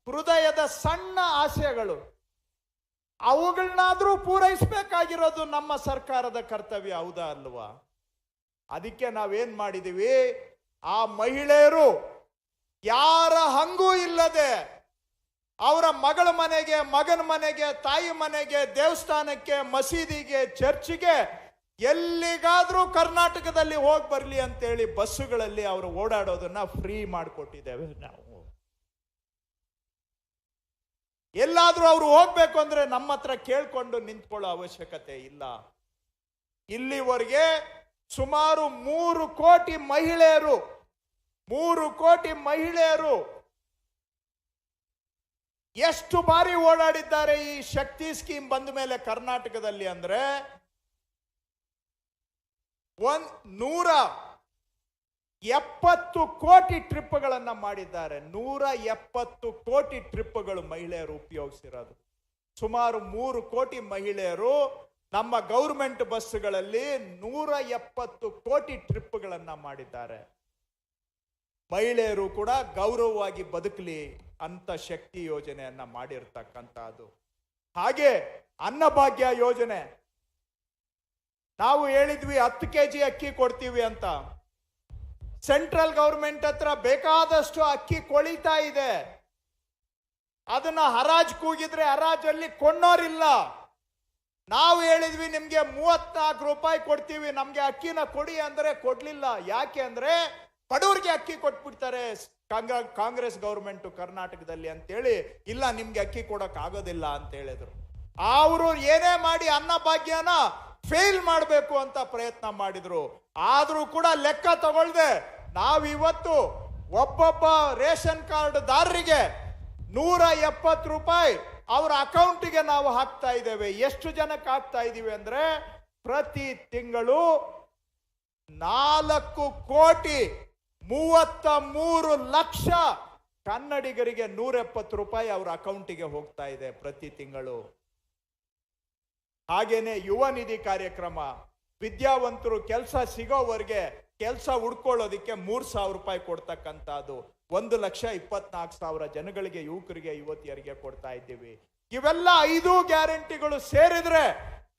ಹೃದಯದ ಸಣ್ಣ ಆಸೆಗಳು, ಅವುಗಳನ್ನಾದ್ರೂ ಪೂರೈಸಬೇಕಾಗಿರೋದು ನಮ್ಮ ಸರ್ಕಾರದ ಕರ್ತವ್ಯ, ಹೌದಾ ಅಲ್ವಾ? ಅದಕ್ಕೆ ನಾವೇನ್ ಮಾಡಿದೀವಿ, ಆ ಮಹಿಳೆಯರು ಯಾರ ಹಂಗೂ ಇಲ್ಲದೆ ಅವರ ಮಗಳ ಮನೆಗೆ, ಮಗನ ಮನೆಗೆ, ತಾಯಿ ಮನೆಗೆ, ದೇವಸ್ಥಾನಕ್ಕೆ, ಮಸೀದಿಗೆ, ಚರ್ಚ್ಗೆ, ಎಲ್ಲಿಗಾದ್ರೂ ಕರ್ನಾಟಕದಲ್ಲಿ ಹೋಗಿ ಬರ್ಲಿ ಅಂತೇಳಿ ಬಸ್ಸುಗಳಲ್ಲಿ ಅವರು ಓಡಾಡೋದನ್ನ ಫ್ರೀ ಮಾಡಿಕೊಟ್ಟಿದ್ದೇವೆ ನಾವು. ಎಲ್ಲಾದ್ರೂ ಅವರು ಹೋಗ್ಬೇಕು ಅಂದ್ರೆ ನಮ್ಮ ಹತ್ರ ಕೇಳ್ಕೊಂಡು ನಿಂತ್ಕೊಳ್ಳೋ ಅವಶ್ಯಕತೆ ಇಲ್ಲ. ಇಲ್ಲಿವರೆಗೆ ಸುಮಾರು 3 ಕೋಟಿ ಮಹಿಳೆಯರು ಎಷ್ಟು ಬಾರಿ ಓಡಾಡಿದ್ದಾರೆ ಈ ಶಕ್ತಿ ಸ್ಕೀಮ್ ಬಂದ ಮೇಲೆ ಕರ್ನಾಟಕದಲ್ಲಿ ಅಂದ್ರೆ 170 ಕೋಟಿ ಟ್ರಿಪ್ಗಳನ್ನ ಮಾಡಿದ್ದಾರೆ. 170 ಕೋಟಿ ಟ್ರಿಪ್ಗಳು ಮಹಿಳೆಯರು ಉಪಯೋಗಿಸಿರೋದು. ಸುಮಾರು 3 ಕೋಟಿ ಮಹಿಳೆಯರು ನಮ್ಮ ಗೌರ್ಮೆಂಟ್ ಬಸ್ಗಳಲ್ಲಿ 170 ಕೋಟಿ ಟ್ರಿಪ್ಗಳನ್ನ ಮಾಡಿದ್ದಾರೆ. ಮಹಿಳೆಯರು ಕೂಡ ಗೌರವವಾಗಿ ಬದುಕಲಿ ಅಂತ ಶಕ್ತಿ ಯೋಜನೆಯನ್ನ ಮಾಡಿರ್ತಕ್ಕಂಥದ್ದು. ಹಾಗೆ ಅನ್ನಭಾಗ್ಯ ಯೋಜನೆ, ನಾವು ಹೇಳಿದ್ವಿ 10 ಕೆಜಿ ಅಕ್ಕಿ ಕೊಡ್ತೀವಿ ಅಂತ. ಸೆಂಟ್ರಲ್ ಗೌರ್ಮೆಂಟ್ ಹತ್ರ ಬೇಕಾದಷ್ಟು ಅಕ್ಕಿ ಕೊಳಿತಾ ಇದೆ. ಅದನ್ನ ಹರಾಜ್ ಕೂಗಿದ್ರೆ ಹರಾಜಲ್ಲಿ ಕೊಂಡೋರಿಲ್ಲ. ನಾವು ಹೇಳಿದ್ವಿ ನಿಮ್ಗೆ 34 ರೂಪಾಯಿ ಕೊಡ್ತೀವಿ, ನಮ್ಗೆ ಅಕ್ಕಿನ ಕೊಡಿ ಅಂದ್ರೆ ಕೊಡ್ಲಿಲ್ಲ. ಯಾಕೆ ಅಂದ್ರೆ ಬಡವರಿಗೆ ಅಕ್ಕಿ ಕೊಟ್ಬಿಡ್ತಾರೆ, ಕಾಂಗ್ರೆಸ್ ಗೌರ್ಮೆಂಟ್ ಕರ್ನಾಟಕದಲ್ಲಿ ಅಂತೇಳಿ, ಇಲ್ಲ ನಿಮ್ಗೆ ಅಕ್ಕಿ ಕೊಡಕ್ ಆಗೋದಿಲ್ಲ ಅಂತ ಹೇಳಿದ್ರು. ಅವರು ಏನೇ ಮಾಡಿ ಅನ್ನಭಾಗ್ಯನ ಫೇಲ್ ಮಾಡಬೇಕು ಅಂತ ಪ್ರಯತ್ನ ಮಾಡಿದ್ರು. ಆದ್ರೂ ಕೂಡ ಲೆಕ್ಕ ತಗೊಳ್ದೆ ನಾವಿವತ್ತು ಒಬ್ಬೊಬ್ಬ ರೇಷನ್ ಕಾರ್ಡ್ ದಾರರಿಗೆ 170 ರೂಪಾಯಿ ಅವರ ಅಕೌಂಟಿಗೆ ನಾವು ಹಾಕ್ತಾ ಇದ್ದೇವೆ. ಎಷ್ಟು ಜನಕ್ಕೆ ಹಾಕ್ತಾ ಇದೀವಿ ಅಂದ್ರೆ, ಪ್ರತಿ ತಿಂಗಳು 4,33,00,000 ಕನ್ನಡಿಗರಿಗೆ 170 ರೂಪಾಯಿ ಅವರ ಅಕೌಂಟಿಗೆ ಹೋಗ್ತಾ ಇದೆ ಪ್ರತಿ ತಿಂಗಳು. ಹಾಗೇನೆ ಯುವ ನಿಧಿ ಕಾರ್ಯಕ್ರಮ, ವಿದ್ಯಾವಂತರು ಕೆಲಸ ಸಿಗೋವರೆಗೆ ಕೆಲಸ ಹುಡ್ಕೊಳ್ಳೋದಿಕ್ಕೆ 3,000 ರೂಪಾಯಿ ಕೊಡ್ತಕ್ಕಂಥದ್ದು 1,24,000 ಜನಗಳಿಗೆ, ಯುವಕರಿಗೆ, ಯುವತಿಯರಿಗೆ ಕೊಡ್ತಾ ಇದ್ದೀವಿ. ಇವೆಲ್ಲ 5 ಗ್ಯಾರಂಟಿಗಳು ಸೇರಿದ್ರೆ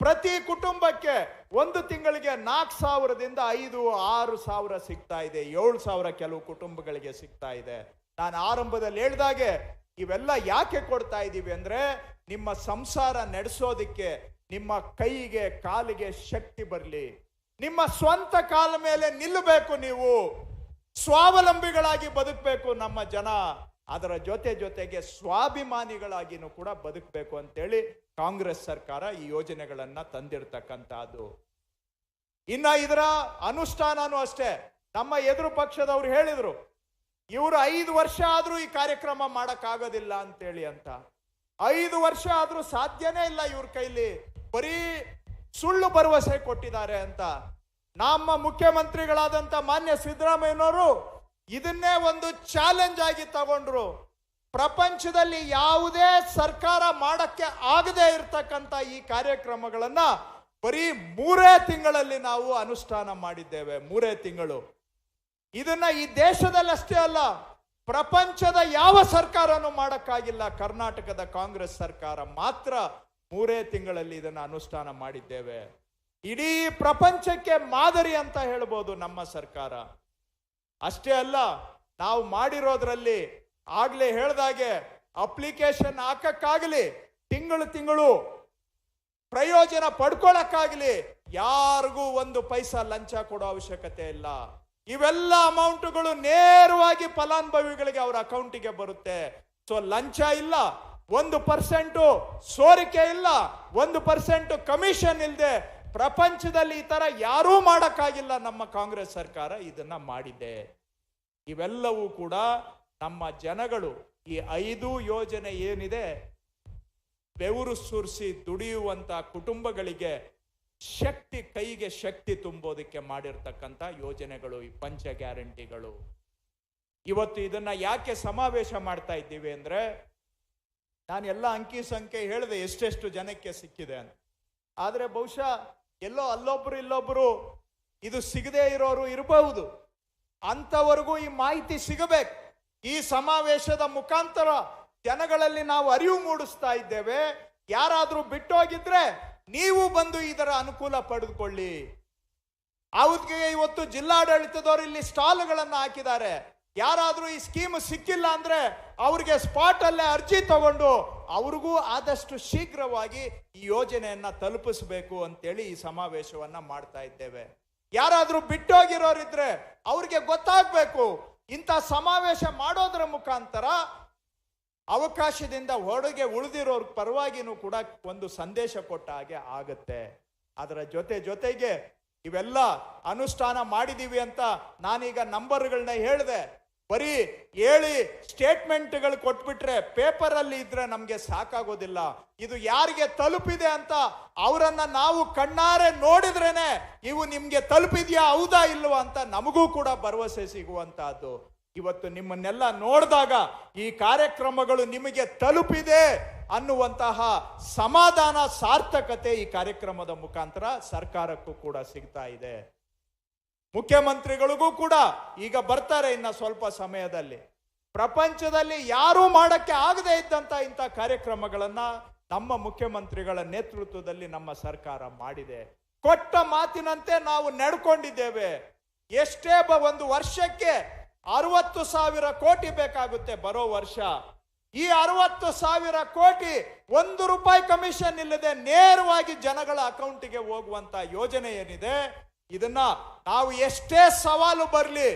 ಪ್ರತಿ ಕುಟುಂಬಕ್ಕೆ ಒಂದು ತಿಂಗಳಿಗೆ 4,000ದಿಂದ 5,000-6,000 ಸಿಗ್ತಾ ಇದೆ. 7,000 ಕೆಲವು ಕುಟುಂಬಗಳಿಗೆ ಸಿಗ್ತಾ ಇದೆ. ನಾನು ಆರಂಭದಲ್ಲಿ ಹೇಳಿದಾಗೆ ಇವೆಲ್ಲ ಯಾಕೆ ಕೊಡ್ತಾ ಇದ್ದೀವಿ ಅಂದ್ರೆ, ನಿಮ್ಮ ಸಂಸಾರ ನಡೆಸೋದಿಕ್ಕೆ ನಿಮ್ಮ ಕೈಗೆ ಕಾಲಿಗೆ ಶಕ್ತಿ ಬರಲಿ, ನಿಮ್ಮ ಸ್ವಂತ ಕಾಲ ಮೇಲೆ ನಿಲ್ಲಬೇಕು, ನೀವು ಸ್ವಾವಲಂಬಿಗಳಾಗಿ ಬದುಕಬೇಕು ನಮ್ಮ ಜನ. ಅದರ ಜೊತೆಗೆ ಸ್ವಾಭಿಮಾನಿಗಳಾಗಿನೂ ಕೂಡ ಬದುಕಬೇಕು ಅಂತೇಳಿ ಕಾಂಗ್ರೆಸ್ ಸರ್ಕಾರ ಈ ಯೋಜನೆಗಳನ್ನ ತಂದಿರತಕ್ಕಂಥದ್ದು. ಇನ್ನ ಇದರ ಅನುಷ್ಠಾನನೂ ಅಷ್ಟೇ. ನಮ್ಮ ಎದುರು ಪಕ್ಷದವ್ರು ಹೇಳಿದ್ರು, ಇವರು 5 ವರ್ಷ ಆದ್ರೂ ಈ ಕಾರ್ಯಕ್ರಮ ಮಾಡಕ್ಕಾಗೋದಿಲ್ಲ ಅಂತೇಳಿ ಅಂತ. 5 ವರ್ಷ ಆದ್ರೂ ಸಾಧ್ಯನೇ ಇಲ್ಲ ಇವ್ರ ಕೈಲಿ, ಬರೀ ಸುಳ್ಳು ಭರವಸೆ ಕೊಟ್ಟಿದ್ದಾರೆ ಅಂತ. ನಮ್ಮ ಮುಖ್ಯಮಂತ್ರಿಗಳಾದಂತ ಮಾನ್ಯ ಸಿದ್ದರಾಮಯ್ಯನವರು ಇದನ್ನೇ ಒಂದು ಚಾಲೆಂಜ್ ಆಗಿ ತಗೊಂಡ್ರು. ಪ್ರಪಂಚದಲ್ಲಿ ಯಾವುದೇ ಸರ್ಕಾರ ಮಾಡಕ್ಕೆ ಆಗದೆ ಇರತಕ್ಕಂತ ಈ ಕಾರ್ಯಕ್ರಮಗಳನ್ನ ಬರೀ 3 ತಿಂಗಳಲ್ಲಿ ನಾವು ಅನುಷ್ಠಾನ ಮಾಡಿದ್ದೇವೆ. 3 ತಿಂಗಳು. ಇದನ್ನ ಈ ದೇಶದಲ್ಲಷ್ಟೇ ಅಲ್ಲ, ಪ್ರಪಂಚದ ಯಾವ ಸರ್ಕಾರನೂ ಮಾಡಕ್ಕಾಗಿಲ್ಲ. ಕರ್ನಾಟಕದ ಕಾಂಗ್ರೆಸ್ ಸರ್ಕಾರ ಮಾತ್ರ 3 ತಿಂಗಳಲ್ಲಿ ಇದನ್ನ ಅನುಷ್ಠಾನ ಮಾಡಿದ್ದೇವೆ. ಇಡೀ ಪ್ರಪಂಚಕ್ಕೆ ಮಾದರಿ ಅಂತ ಹೇಳ್ಬೋದು ನಮ್ಮ ಸರ್ಕಾರ. ಅಷ್ಟೇ ಅಲ್ಲ, ನಾವು ಮಾಡಿರೋದ್ರಲ್ಲಿ ಆಗ್ಲೇ ಹೇಳ್ದಾಗೆ ಅಪ್ಲಿಕೇಶನ್ ಹಾಕಕ್ಕಾಗಲಿ, ತಿಂಗಳು ಪ್ರಯೋಜನ ಪಡ್ಕೊಳಕ್ಕಾಗಲಿ ಯಾರಿಗೂ 1 ಪೈಸಾ ಲಂಚ ಕೊಡೋ ಅವಶ್ಯಕತೆ ಇಲ್ಲ. ಇವೆಲ್ಲ ಅಮೌಂಟ್ಗಳು ನೇರವಾಗಿ ಫಲಾನುಭವಿಗಳಿಗೆ ಅವರ ಅಕೌಂಟಿಗೆ ಬರುತ್ತೆ. ಸೊ ಲಂಚ ಇಲ್ಲ, 1% ಸೋರಿಕೆ ಇಲ್ಲ, 1% ಕಮಿಷನ್ ಇಲ್ಲದೆ ಪ್ರಪಂಚದಲ್ಲಿ ಈ ತರ ಯಾರೂ ಮಾಡಕ್ಕಾಗಿಲ್ಲ. ನಮ್ಮ ಕಾಂಗ್ರೆಸ್ ಸರ್ಕಾರ ಇದನ್ನ ಮಾಡಿದೆ. ಇವೆಲ್ಲವೂ ಕೂಡ ನಮ್ಮ ಜನಗಳು ಈ 5 ಯೋಜನೆ ಏನಿದೆ, ಬೆವರು ಸುರಿಸಿ ದುಡಿಯುವಂತ ಕುಟುಂಬಗಳಿಗೆ ಶಕ್ತಿ, ಕೈಗೆ ಶಕ್ತಿ ತುಂಬೋದಕ್ಕೆ ಮಾಡಿರ್ತಕ್ಕಂಥ ಯೋಜನೆಗಳು ಈ ಪಂಚ ಗ್ಯಾರಂಟಿಗಳು. ಇವತ್ತು ಇದನ್ನ ಯಾಕೆ ಸಮಾವೇಶ ಮಾಡ್ತಾ ಇದ್ದೀವಿ ಅಂದ್ರೆ, ನಾನು ಎಲ್ಲ ಅಂಕಿ ಸಂಖ್ಯೆ ಹೇಳಿದೆ ಎಷ್ಟೆಷ್ಟು ಜನಕ್ಕೆ ಸಿಕ್ಕಿದೆ ಅಂತ. ಆದ್ರೆ ಬಹುಶಃ ಎಲ್ಲೋ ಅಲ್ಲೊಬ್ರು ಇಲ್ಲೊಬ್ರು ಇದು ಸಿಗದೆ ಇರೋರು ಇರಬಹುದು. ಅಂತವರೆಗೂ ಈ ಮಾಹಿತಿ ಸಿಗಬೇಕು. ಈ ಸಮಾವೇಶದ ಮುಖಾಂತರ ಜನಗಳಲ್ಲಿ ನಾವು ಅರಿವು ಮೂಡಿಸ್ತಾ ಇದ್ದೇವೆ. ಯಾರಾದ್ರೂ ಬಿಟ್ಟೋಗಿದ್ರೆ ನೀವು ಬಂದು ಇದರ ಅನುಕೂಲ ಪಡೆದುಕೊಳ್ಳಿ. ಅವ್ರಿಗೆ ಇವತ್ತು ಜಿಲ್ಲಾಡಳಿತದವರು ಇಲ್ಲಿ ಸ್ಟಾಲ್ಗಳನ್ನ ಹಾಕಿದ್ದಾರೆ. ಯಾರಾದ್ರೂ ಈ ಸ್ಕೀಮ್ ಸಿಕ್ಕಿಲ್ಲ ಅಂದ್ರೆ ಅವ್ರಿಗೆ ಸ್ಪಾಟ್ ಅಲ್ಲೇ ಅರ್ಜಿ ತಗೊಂಡು ಅವ್ರಿಗೂ ಆದಷ್ಟು ಶೀಘ್ರವಾಗಿ ಈ ಯೋಜನೆಯನ್ನ ತಲುಪಿಸಬೇಕು ಅಂತೇಳಿ ಈ ಸಮಾವೇಶವನ್ನ ಮಾಡ್ತಾ ಇದ್ದೇವೆ. ಯಾರಾದ್ರೂ ಬಿಟ್ಟೋಗಿರೋರಿದ್ರೆ ಅವ್ರಿಗೆ ಗೊತ್ತಾಗ್ಬೇಕು. ಇಂಥ ಸಮಾವೇಶ ಮಾಡೋದ್ರ ಮುಖಾಂತರ ಅವಕಾಶದಿಂದ ಹೊರಗೆ ಉಳಿದಿರೋರ್ ಪರವಾಗಿನೂ ಕೂಡ ಒಂದು ಸಂದೇಶ ಕೊಟ್ಟ ಹಾಗೆ ಆಗತ್ತೆ. ಅದರ ಜೊತೆಗೆ ಇವೆಲ್ಲ ಅನುಷ್ಠಾನ ಮಾಡಿದೀವಿ ಅಂತ ನಾನೀಗ ನಂಬರ್ಗಳನ್ನ ಹೇಳಿದೆ. ಬರೀ ಹೇಳಿ ಸ್ಟೇಟ್ಮೆಂಟ್ಗಳು ಕೊಟ್ಬಿಟ್ರೆ ಪೇಪರ್ ಅಲ್ಲಿ ಇದ್ರೆ ನಮ್ಗೆ ಸಾಕಾಗೋದಿಲ್ಲ. ಇದು ಯಾರಿಗೆ ತಲುಪಿದೆ ಅಂತ ಅವರನ್ನ ನಾವು ಕಣ್ಣಾರೆ ನೋಡಿದ್ರೇನೆ ಇವು ನಿಮ್ಗೆ ತಲುಪಿದ್ಯಾ ಹೌದಾ ಇಲ್ವಾ ಅಂತ ನಮಗೂ ಕೂಡ ಭರವಸೆ ಸಿಗುವಂತಹದ್ದು. ಇವತ್ತು ನಿಮ್ಮನ್ನೆಲ್ಲ ನೋಡಿದಾಗ ಈ ಕಾರ್ಯಕ್ರಮಗಳು ನಿಮಗೆ ತಲುಪಿದೆ ಅನ್ನುವಂತಹ ಸಮಾಧಾನ, ಸಾರ್ಥಕತೆ ಈ ಕಾರ್ಯಕ್ರಮದ ಮುಖಾಂತರ ಸರ್ಕಾರಕ್ಕೂ ಕೂಡ ಸಿಗ್ತಾ ಇದೆ. ಮುಖ್ಯಮಂತ್ರಿಗಳಿಗೂ ಕೂಡ ಈಗ ಬರ್ತಾರೆ ಇನ್ನ ಸ್ವಲ್ಪ ಸಮಯದಲ್ಲಿ. ಪ್ರಪಂಚದಲ್ಲಿ ಯಾರೂ ಮಾಡಕ್ಕೆ ಆಗದೆ ಇದ್ದಂತ ಇಂಥ ಕಾರ್ಯಕ್ರಮಗಳನ್ನ ನಮ್ಮ ಮುಖ್ಯಮಂತ್ರಿಗಳ ನೇತೃತ್ವದಲ್ಲಿ ನಮ್ಮ ಸರ್ಕಾರ ಮಾಡಿದೆ. ಕೊಟ್ಟ ಮಾತಿನಂತೆ ನಾವು ನಡ್ಕೊಂಡಿದ್ದೇವೆ. ಎಷ್ಟೇ ಒಂದು ವರ್ಷಕ್ಕೆ 60,000 ಕೋಟಿ ಬೇಕಾಗುತ್ತೆ ಬರೋ ವರ್ಷ. ಈ 60,000 ಕೋಟಿ 1 ರೂಪಾಯಿ ಕಮಿಷನ್ ಇಲ್ಲದೆ ನೇರವಾಗಿ ಜನಗಳ ಅಕೌಂಟಿಗೆ ಹೋಗುವಂತ ಯೋಜನೆ ಏನಿದೆ, ಇದನ್ನ ನಾವು ಎಷ್ಟೇ ಸವಾಲು ಬರಲಿ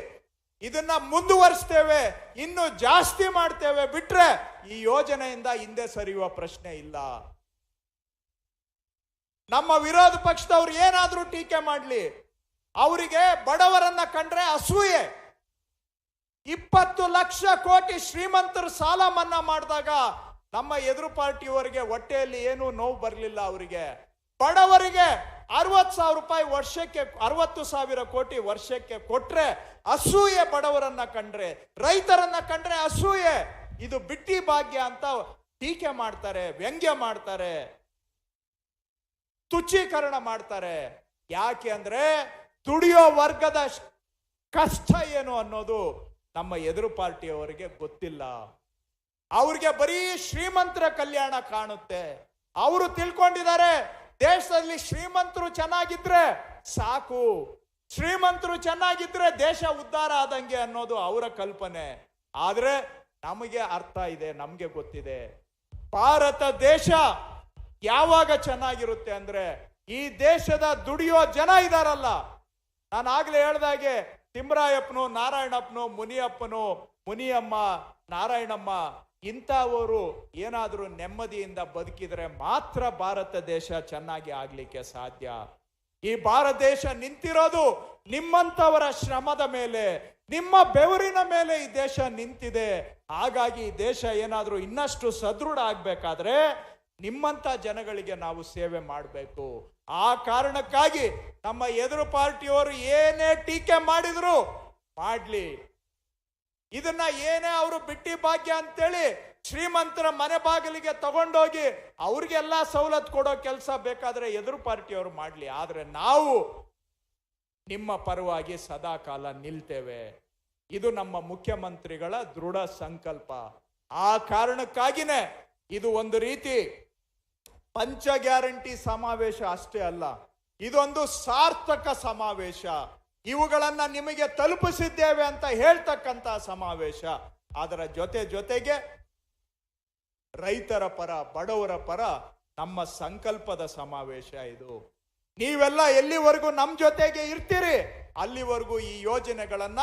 ಇದನ್ನ ಮುಂದುವರಿಸ್ತೇವೆ, ಇನ್ನು ಜಾಸ್ತಿ ಮಾಡ್ತೇವೆ ಬಿಟ್ರೆ ಈ ಯೋಜನೆಯಿಂದ ಹಿಂದೆ ಸರಿಯುವ ಪ್ರಶ್ನೆ ಇಲ್ಲ. ನಮ್ಮ ವಿರೋಧ ಪಕ್ಷದವ್ರು ಏನಾದ್ರೂ ಟೀಕೆ ಮಾಡ್ಲಿ, ಅವರಿಗೆ ಬಡವರನ್ನ ಕಂಡ್ರೆ ಅಸೂಯೆ. 20 ಲಕ್ಷ ಕೋಟಿ ಶ್ರೀಮಂತರ ಸಾಲ ಮನ್ನಾ ಮಾಡಿದಾಗ ನಮ್ಮ ಎದುರು ಪಾರ್ಟಿಯವರಿಗೆ ಹೊಟ್ಟೆಯಲ್ಲಿ ಏನೂ ನೋವು ಬರಲಿಲ್ಲ. ಅವರಿಗೆ ಬಡವರಿಗೆ 60,000 ರೂಪಾಯಿ ವರ್ಷಕ್ಕೆ, 60,000 ಕೋಟಿ ವರ್ಷಕ್ಕೆ ಕೊಟ್ರೆ ಅಸೂಯೆ. ಬಡವರನ್ನ ಕಂಡ್ರೆ, ರೈತರನ್ನ ಕಂಡ್ರೆ ಅಸೂಯೆ. ಇದು ಬಿಟ್ಟಿ ಭಾಗ್ಯ ಅಂತ ಟೀಕೆ ಮಾಡ್ತಾರೆ, ವ್ಯಂಗ್ಯ ಮಾಡ್ತಾರೆ, ತುಚ್ಛೀಕರಣ ಮಾಡ್ತಾರೆ. ಯಾಕೆ ಅಂದ್ರೆ ದುಡಿಯೋ ವರ್ಗದ ಕಷ್ಟ ಏನು ಅನ್ನೋದು ನಮ್ಮ ಎದುರು ಪಾರ್ಟಿಯವರಿಗೆ ಗೊತ್ತಿಲ್ಲ. ಅವ್ರಿಗೆ ಬರೀ ಶ್ರೀಮಂತರ ಕಲ್ಯಾಣ ಕಾಣುತ್ತೆ. ಅವರು ತಿಳ್ಕೊಂಡಿದ್ದಾರೆ ದೇಶದಲ್ಲಿ ಶ್ರೀಮಂತರು ಚೆನ್ನಾಗಿದ್ರೆ ಸಾಕು, ಶ್ರೀಮಂತರು ಚೆನ್ನಾಗಿದ್ರೆ ದೇಶ ಉದ್ಧಾರ ಆದಂಗೆ ಅನ್ನೋದು ಅವರ ಕಲ್ಪನೆ. ಆದ್ರೆ ನಮಗೆ ಅರ್ಥ ಇದೆ, ನಮ್ಗೆ ಗೊತ್ತಿದೆ ಭಾರತ ದೇಶ ಯಾವಾಗ ಚೆನ್ನಾಗಿರುತ್ತೆ ಅಂದ್ರೆ ಈ ದೇಶದ ದುಡಿಯೋ ಜನ ಇದಾರಲ್ಲ. ನಾನು ಆಗ್ಲೇ ಹೇಳ್ದಾಗೆ ತಿಮ್ಮರಾಯಪ್ಪನು, ನಾರಾಯಣಪ್ಪನು, ಮುನಿಯಪ್ಪನು, ಮುನಿಯಮ್ಮ, ನಾರಾಯಣಮ್ಮ ಇಂಥವರು ಏನಾದರೂ ನೆಮ್ಮದಿಯಿಂದ ಬದುಕಿದ್ರೆ ಮಾತ್ರ ಭಾರತ ದೇಶ ಚೆನ್ನಾಗಿ ಆಗ್ಲಿಕ್ಕೆ ಸಾಧ್ಯ. ಈ ಭಾರತ ದೇಶ ನಿಂತಿರೋದು ನಿಮ್ಮಂಥವರ ಶ್ರಮದ ಮೇಲೆ, ನಿಮ್ಮ ಬೆವರಿನ ಮೇಲೆ ಈ ದೇಶ ನಿಂತಿದೆ. ಹಾಗಾಗಿ ಈ ದೇಶ ಏನಾದರೂ ಇನ್ನಷ್ಟು ಸದೃಢ ಆಗ್ಬೇಕಾದ್ರೆ ನಿಮ್ಮಂತ ಜನಗಳಿಗೆ ನಾವು ಸೇವೆ ಮಾಡಬೇಕು. ಆ ಕಾರಣಕ್ಕಾಗಿ ನಮ್ಮ ಎದುರು ಪಾರ್ಟಿಯವರು ಏನೇ ಟೀಕೆ ಮಾಡಿದ್ರು ಮಾಡ್ಲಿ, ಇದನ್ನ ಏನೇ ಅವರು ಬಿಟ್ಟಿ ಭಾಗ್ಯ ಅಂತೇಳಿ ಶ್ರೀಮಂತರ ಮನೆ ಬಾಗಿಲಿಗೆ ತಗೊಂಡೋಗಿ ಅವ್ರಿಗೆಲ್ಲ ಸವಲತ್ತು ಕೊಡೋ ಕೆಲಸ ಬೇಕಾದ್ರೆ ಎದುರು ಪಾರ್ಟಿಯವರು ಮಾಡ್ಲಿ. ಆದ್ರೆ ನಾವು ನಿಮ್ಮ ಪರವಾಗಿ ಸದಾ ಕಾಲ ನಿಲ್ತೇವೆ. ಇದು ನಮ್ಮ ಮುಖ್ಯಮಂತ್ರಿಗಳ ದೃಢ ಸಂಕಲ್ಪ. ಆ ಕಾರಣಕ್ಕಾಗಿನೇ ಇದು ಒಂದು ರೀತಿ ಪಂಚ ಗ್ಯಾರಂಟಿ ಸಮಾವೇಶ ಅಷ್ಟೇ ಅಲ್ಲ, ಇದೊಂದು ಸಾರ್ಥಕ ಸಮಾವೇಶ. ಇವುಗಳನ್ನ ನಿಮಗೆ ತಲುಪಿಸಿದ್ದೇವೆ ಅಂತ ಹೇಳ್ತಕ್ಕಂತ ಸಮಾವೇಶ. ಅದರ ಜೊತೆಗೆ ರೈತರ ಪರ, ಬಡವರ ಪರ ನಮ್ಮ ಸಂಕಲ್ಪದ ಸಮಾವೇಶ ಇದು. ನೀವೆಲ್ಲ ಎಲ್ಲಿವರೆಗೂ ನಮ್ಮ ಜೊತೆಗೆ ಇರ್ತೀರಿ ಅಲ್ಲಿವರೆಗೂ ಈ ಯೋಜನೆಗಳನ್ನ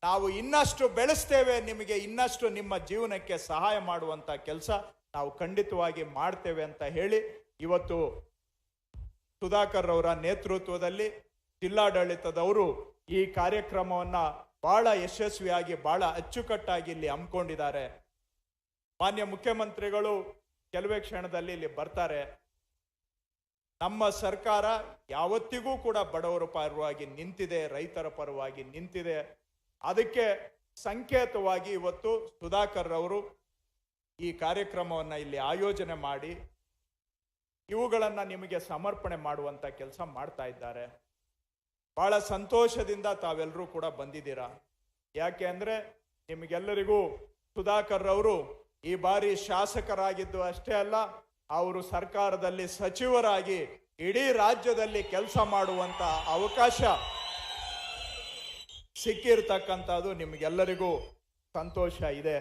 ನಾವು ಇನ್ನಷ್ಟು ಬೆಳೆಸ್ತೇವೆ. ನಿಮಗೆ ಇನ್ನಷ್ಟು ನಿಮ್ಮ ಜೀವನಕ್ಕೆ ಸಹಾಯ ಮಾಡುವಂತ ಕೆಲಸ ನಾವು ಖಂಡಿತವಾಗಿ ಮಾಡ್ತೇವೆ ಅಂತ ಹೇಳಿ ಇವತ್ತು ಸುಧಾಕರ್ ಅವರ ನೇತೃತ್ವದಲ್ಲಿ ಜಿಲ್ಲಾಡಳಿತದವರು ಈ ಕಾರ್ಯಕ್ರಮವನ್ನ ಬಹಳ ಯಶಸ್ವಿಯಾಗಿ, ಬಹಳ ಅಚ್ಚುಕಟ್ಟಾಗಿ ಇಲ್ಲಿ ಹಮ್ಮಿಕೊಂಡಿದ್ದಾರೆ. ಮಾನ್ಯ ಮುಖ್ಯಮಂತ್ರಿಗಳು ಕೆಲವೇ ಕ್ಷಣದಲ್ಲಿ ಇಲ್ಲಿ ಬರ್ತಾರೆ. ನಮ್ಮ ಸರ್ಕಾರ ಯಾವತ್ತಿಗೂ ಕೂಡ ಬಡವರ ಪರವಾಗಿ ನಿಂತಿದೆ, ರೈತರ ಪರವಾಗಿ ನಿಂತಿದೆ. ಅದಕ್ಕೆ ಸಂಕೇತವಾಗಿ ಇವತ್ತು ಸುಧಾಕರ್ ಅವರು ಈ ಕಾರ್ಯಕ್ರಮವನ್ನು ಇಲ್ಲಿ ಆಯೋಜನೆ ಮಾಡಿ ಇವುಗಳನ್ನು ನಿಮಗೆ ಸಮರ್ಪಣೆ ಮಾಡುವಂತ ಕೆಲಸ ಮಾಡ್ತಾ ಇದ್ದಾರೆ. ಬಹಳ ಸಂತೋಷದಿಂದ ತಾವೆಲ್ಲರೂ ಕೂಡ ಬಂದಿದ್ದೀರಾ. ಯಾಕೆ ಅಂದ್ರೆ ನಿಮಗೆಲ್ಲರಿಗೂ ಸುಧಾಕರ್ ಅವರು ಈ ಬಾರಿ ಶಾಸಕರಾಗಿದ್ದು ಅಷ್ಟೇ ಅಲ್ಲ, ಅವರು ಸರ್ಕಾರದಲ್ಲಿ ಸಚಿವರಾಗಿ ಇಡೀ ರಾಜ್ಯದಲ್ಲಿ ಕೆಲಸ ಮಾಡುವಂತ ಅವಕಾಶ ಸಿಕ್ಕಿರ್ತಕ್ಕಂಥದ್ದು ನಿಮಗೆಲ್ಲರಿಗೂ ಸಂತೋಷ ಇದೆ.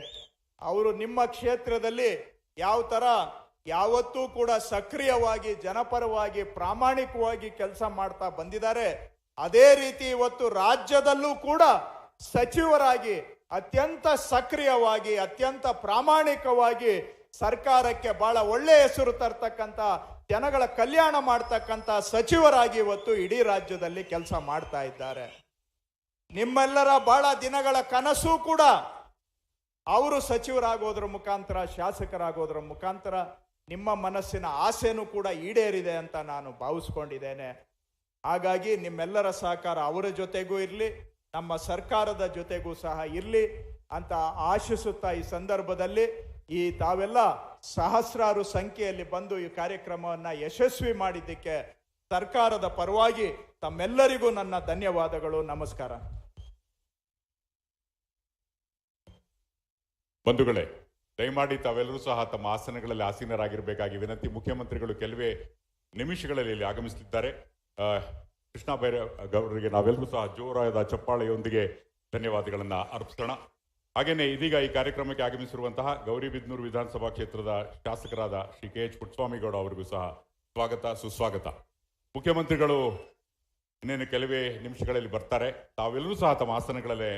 ಅವರು ನಿಮ್ಮ ಕ್ಷೇತ್ರದಲ್ಲಿ ಯಾವ ತರ ಯಾವತ್ತೂ ಕೂಡ ಸಕ್ರಿಯವಾಗಿ, ಜನಪರವಾಗಿ, ಪ್ರಾಮಾಣಿಕವಾಗಿ ಕೆಲಸ ಮಾಡ್ತಾ ಬಂದಿದ್ದಾರೆ, ಅದೇ ರೀತಿ ಇವತ್ತು ರಾಜ್ಯದಲ್ಲೂ ಕೂಡ ಸಚಿವರಾಗಿ ಅತ್ಯಂತ ಸಕ್ರಿಯವಾಗಿ, ಅತ್ಯಂತ ಪ್ರಾಮಾಣಿಕವಾಗಿ ಸರ್ಕಾರಕ್ಕೆ ಬಹಳ ಒಳ್ಳೆ ಹೆಸರು ತರ್ತಕ್ಕಂಥ, ಜನಗಳ ಕಲ್ಯಾಣ ಮಾಡ್ತಕ್ಕಂಥ ಸಚಿವರಾಗಿ ಇವತ್ತು ಇಡೀ ರಾಜ್ಯದಲ್ಲಿ ಕೆಲಸ ಮಾಡ್ತಾ ಇದ್ದಾರೆ. ನಿಮ್ಮೆಲ್ಲರ ಬಹಳ ದಿನಗಳ ಕನಸು ಕೂಡ ಅವರು ಸಚಿವರಾಗೋದ್ರ ಮುಖಾಂತರ, ಶಾಸಕರಾಗೋದ್ರ ಮುಖಾಂತರ ನಿಮ್ಮ ಮನಸ್ಸಿನ ಆಸೆನೂ ಕೂಡ ಈಡೇರಿದೆ ಅಂತ ನಾನು ಭಾವಿಸ್ಕೊಂಡಿದ್ದೇನೆ. ಹಾಗಾಗಿ ನಿಮ್ಮೆಲ್ಲರ ಸಹಕಾರ ಅವರ ಜೊತೆಗೂ ಇರಲಿ, ನಮ್ಮ ಸರ್ಕಾರದ ಜೊತೆಗೂ ಸಹ ಇರಲಿ ಅಂತ ಆಶಿಸುತ್ತಾ ಈ ಸಂದರ್ಭದಲ್ಲಿ ಈ ತಾವೆಲ್ಲ ಸಹಸ್ರಾರು ಸಂಖ್ಯೆಯಲ್ಲಿ ಬಂದು ಈ ಕಾರ್ಯಕ್ರಮವನ್ನು ಯಶಸ್ವಿ ಮಾಡಿದ್ದಕ್ಕೆ ಸರ್ಕಾರದ ಪರವಾಗಿ ತಮ್ಮೆಲ್ಲರಿಗೂ ನನ್ನ ಧನ್ಯವಾದಗಳು. ನಮಸ್ಕಾರ. ಬಂಧುಗಳೇ, ದಯಮಾಡಿ ತಾವೆಲ್ಲರೂ ಸಹ ತಮ್ಮ ಆಸನಗಳಲ್ಲಿ ಆಸೀನರಾಗಿರಬೇಕಾಗಿ ವಿನಂತಿ. ಮುಖ್ಯಮಂತ್ರಿಗಳು ಕೆಲವೇ ನಿಮಿಷಗಳಲ್ಲಿ ಇಲ್ಲಿ ಆಗಮಿಸುತ್ತಿದ್ದಾರೆ. ಕೃಷ್ಣ ಬೈರೇಗೌಡರಿಗೆ ನಾವೆಲ್ಲರೂ ಸಹ ಜೋರಾದ ಚಪ್ಪಾಳೆಯೊಂದಿಗೆ ಧನ್ಯವಾದಗಳನ್ನ ಅರ್ಪಿಸೋಣ. ಹಾಗೇನೆ ಇದೀಗ ಈ ಕಾರ್ಯಕ್ರಮಕ್ಕೆ ಆಗಮಿಸಿರುವಂತಹ ಗೌರಿಬಿದನೂರು ವಿಧಾನಸಭಾ ಕ್ಷೇತ್ರದ ಶಾಸಕರಾದ ಶ್ರೀ KH ಪುಟ್ಟಸ್ವಾಮಿಗೌಡ ಅವರಿಗೂ ಸಹ ಸ್ವಾಗತ, ಸುಸ್ವಾಗತ. ಮುಖ್ಯಮಂತ್ರಿಗಳು ಇನ್ನೇನು ಕೆಲವೇ ನಿಮಿಷಗಳಲ್ಲಿ ಬರ್ತಾರೆ. ತಾವೆಲ್ಲರೂ ಸಹ ತಮ್ಮ ಆಸನಗಳಲ್ಲೇ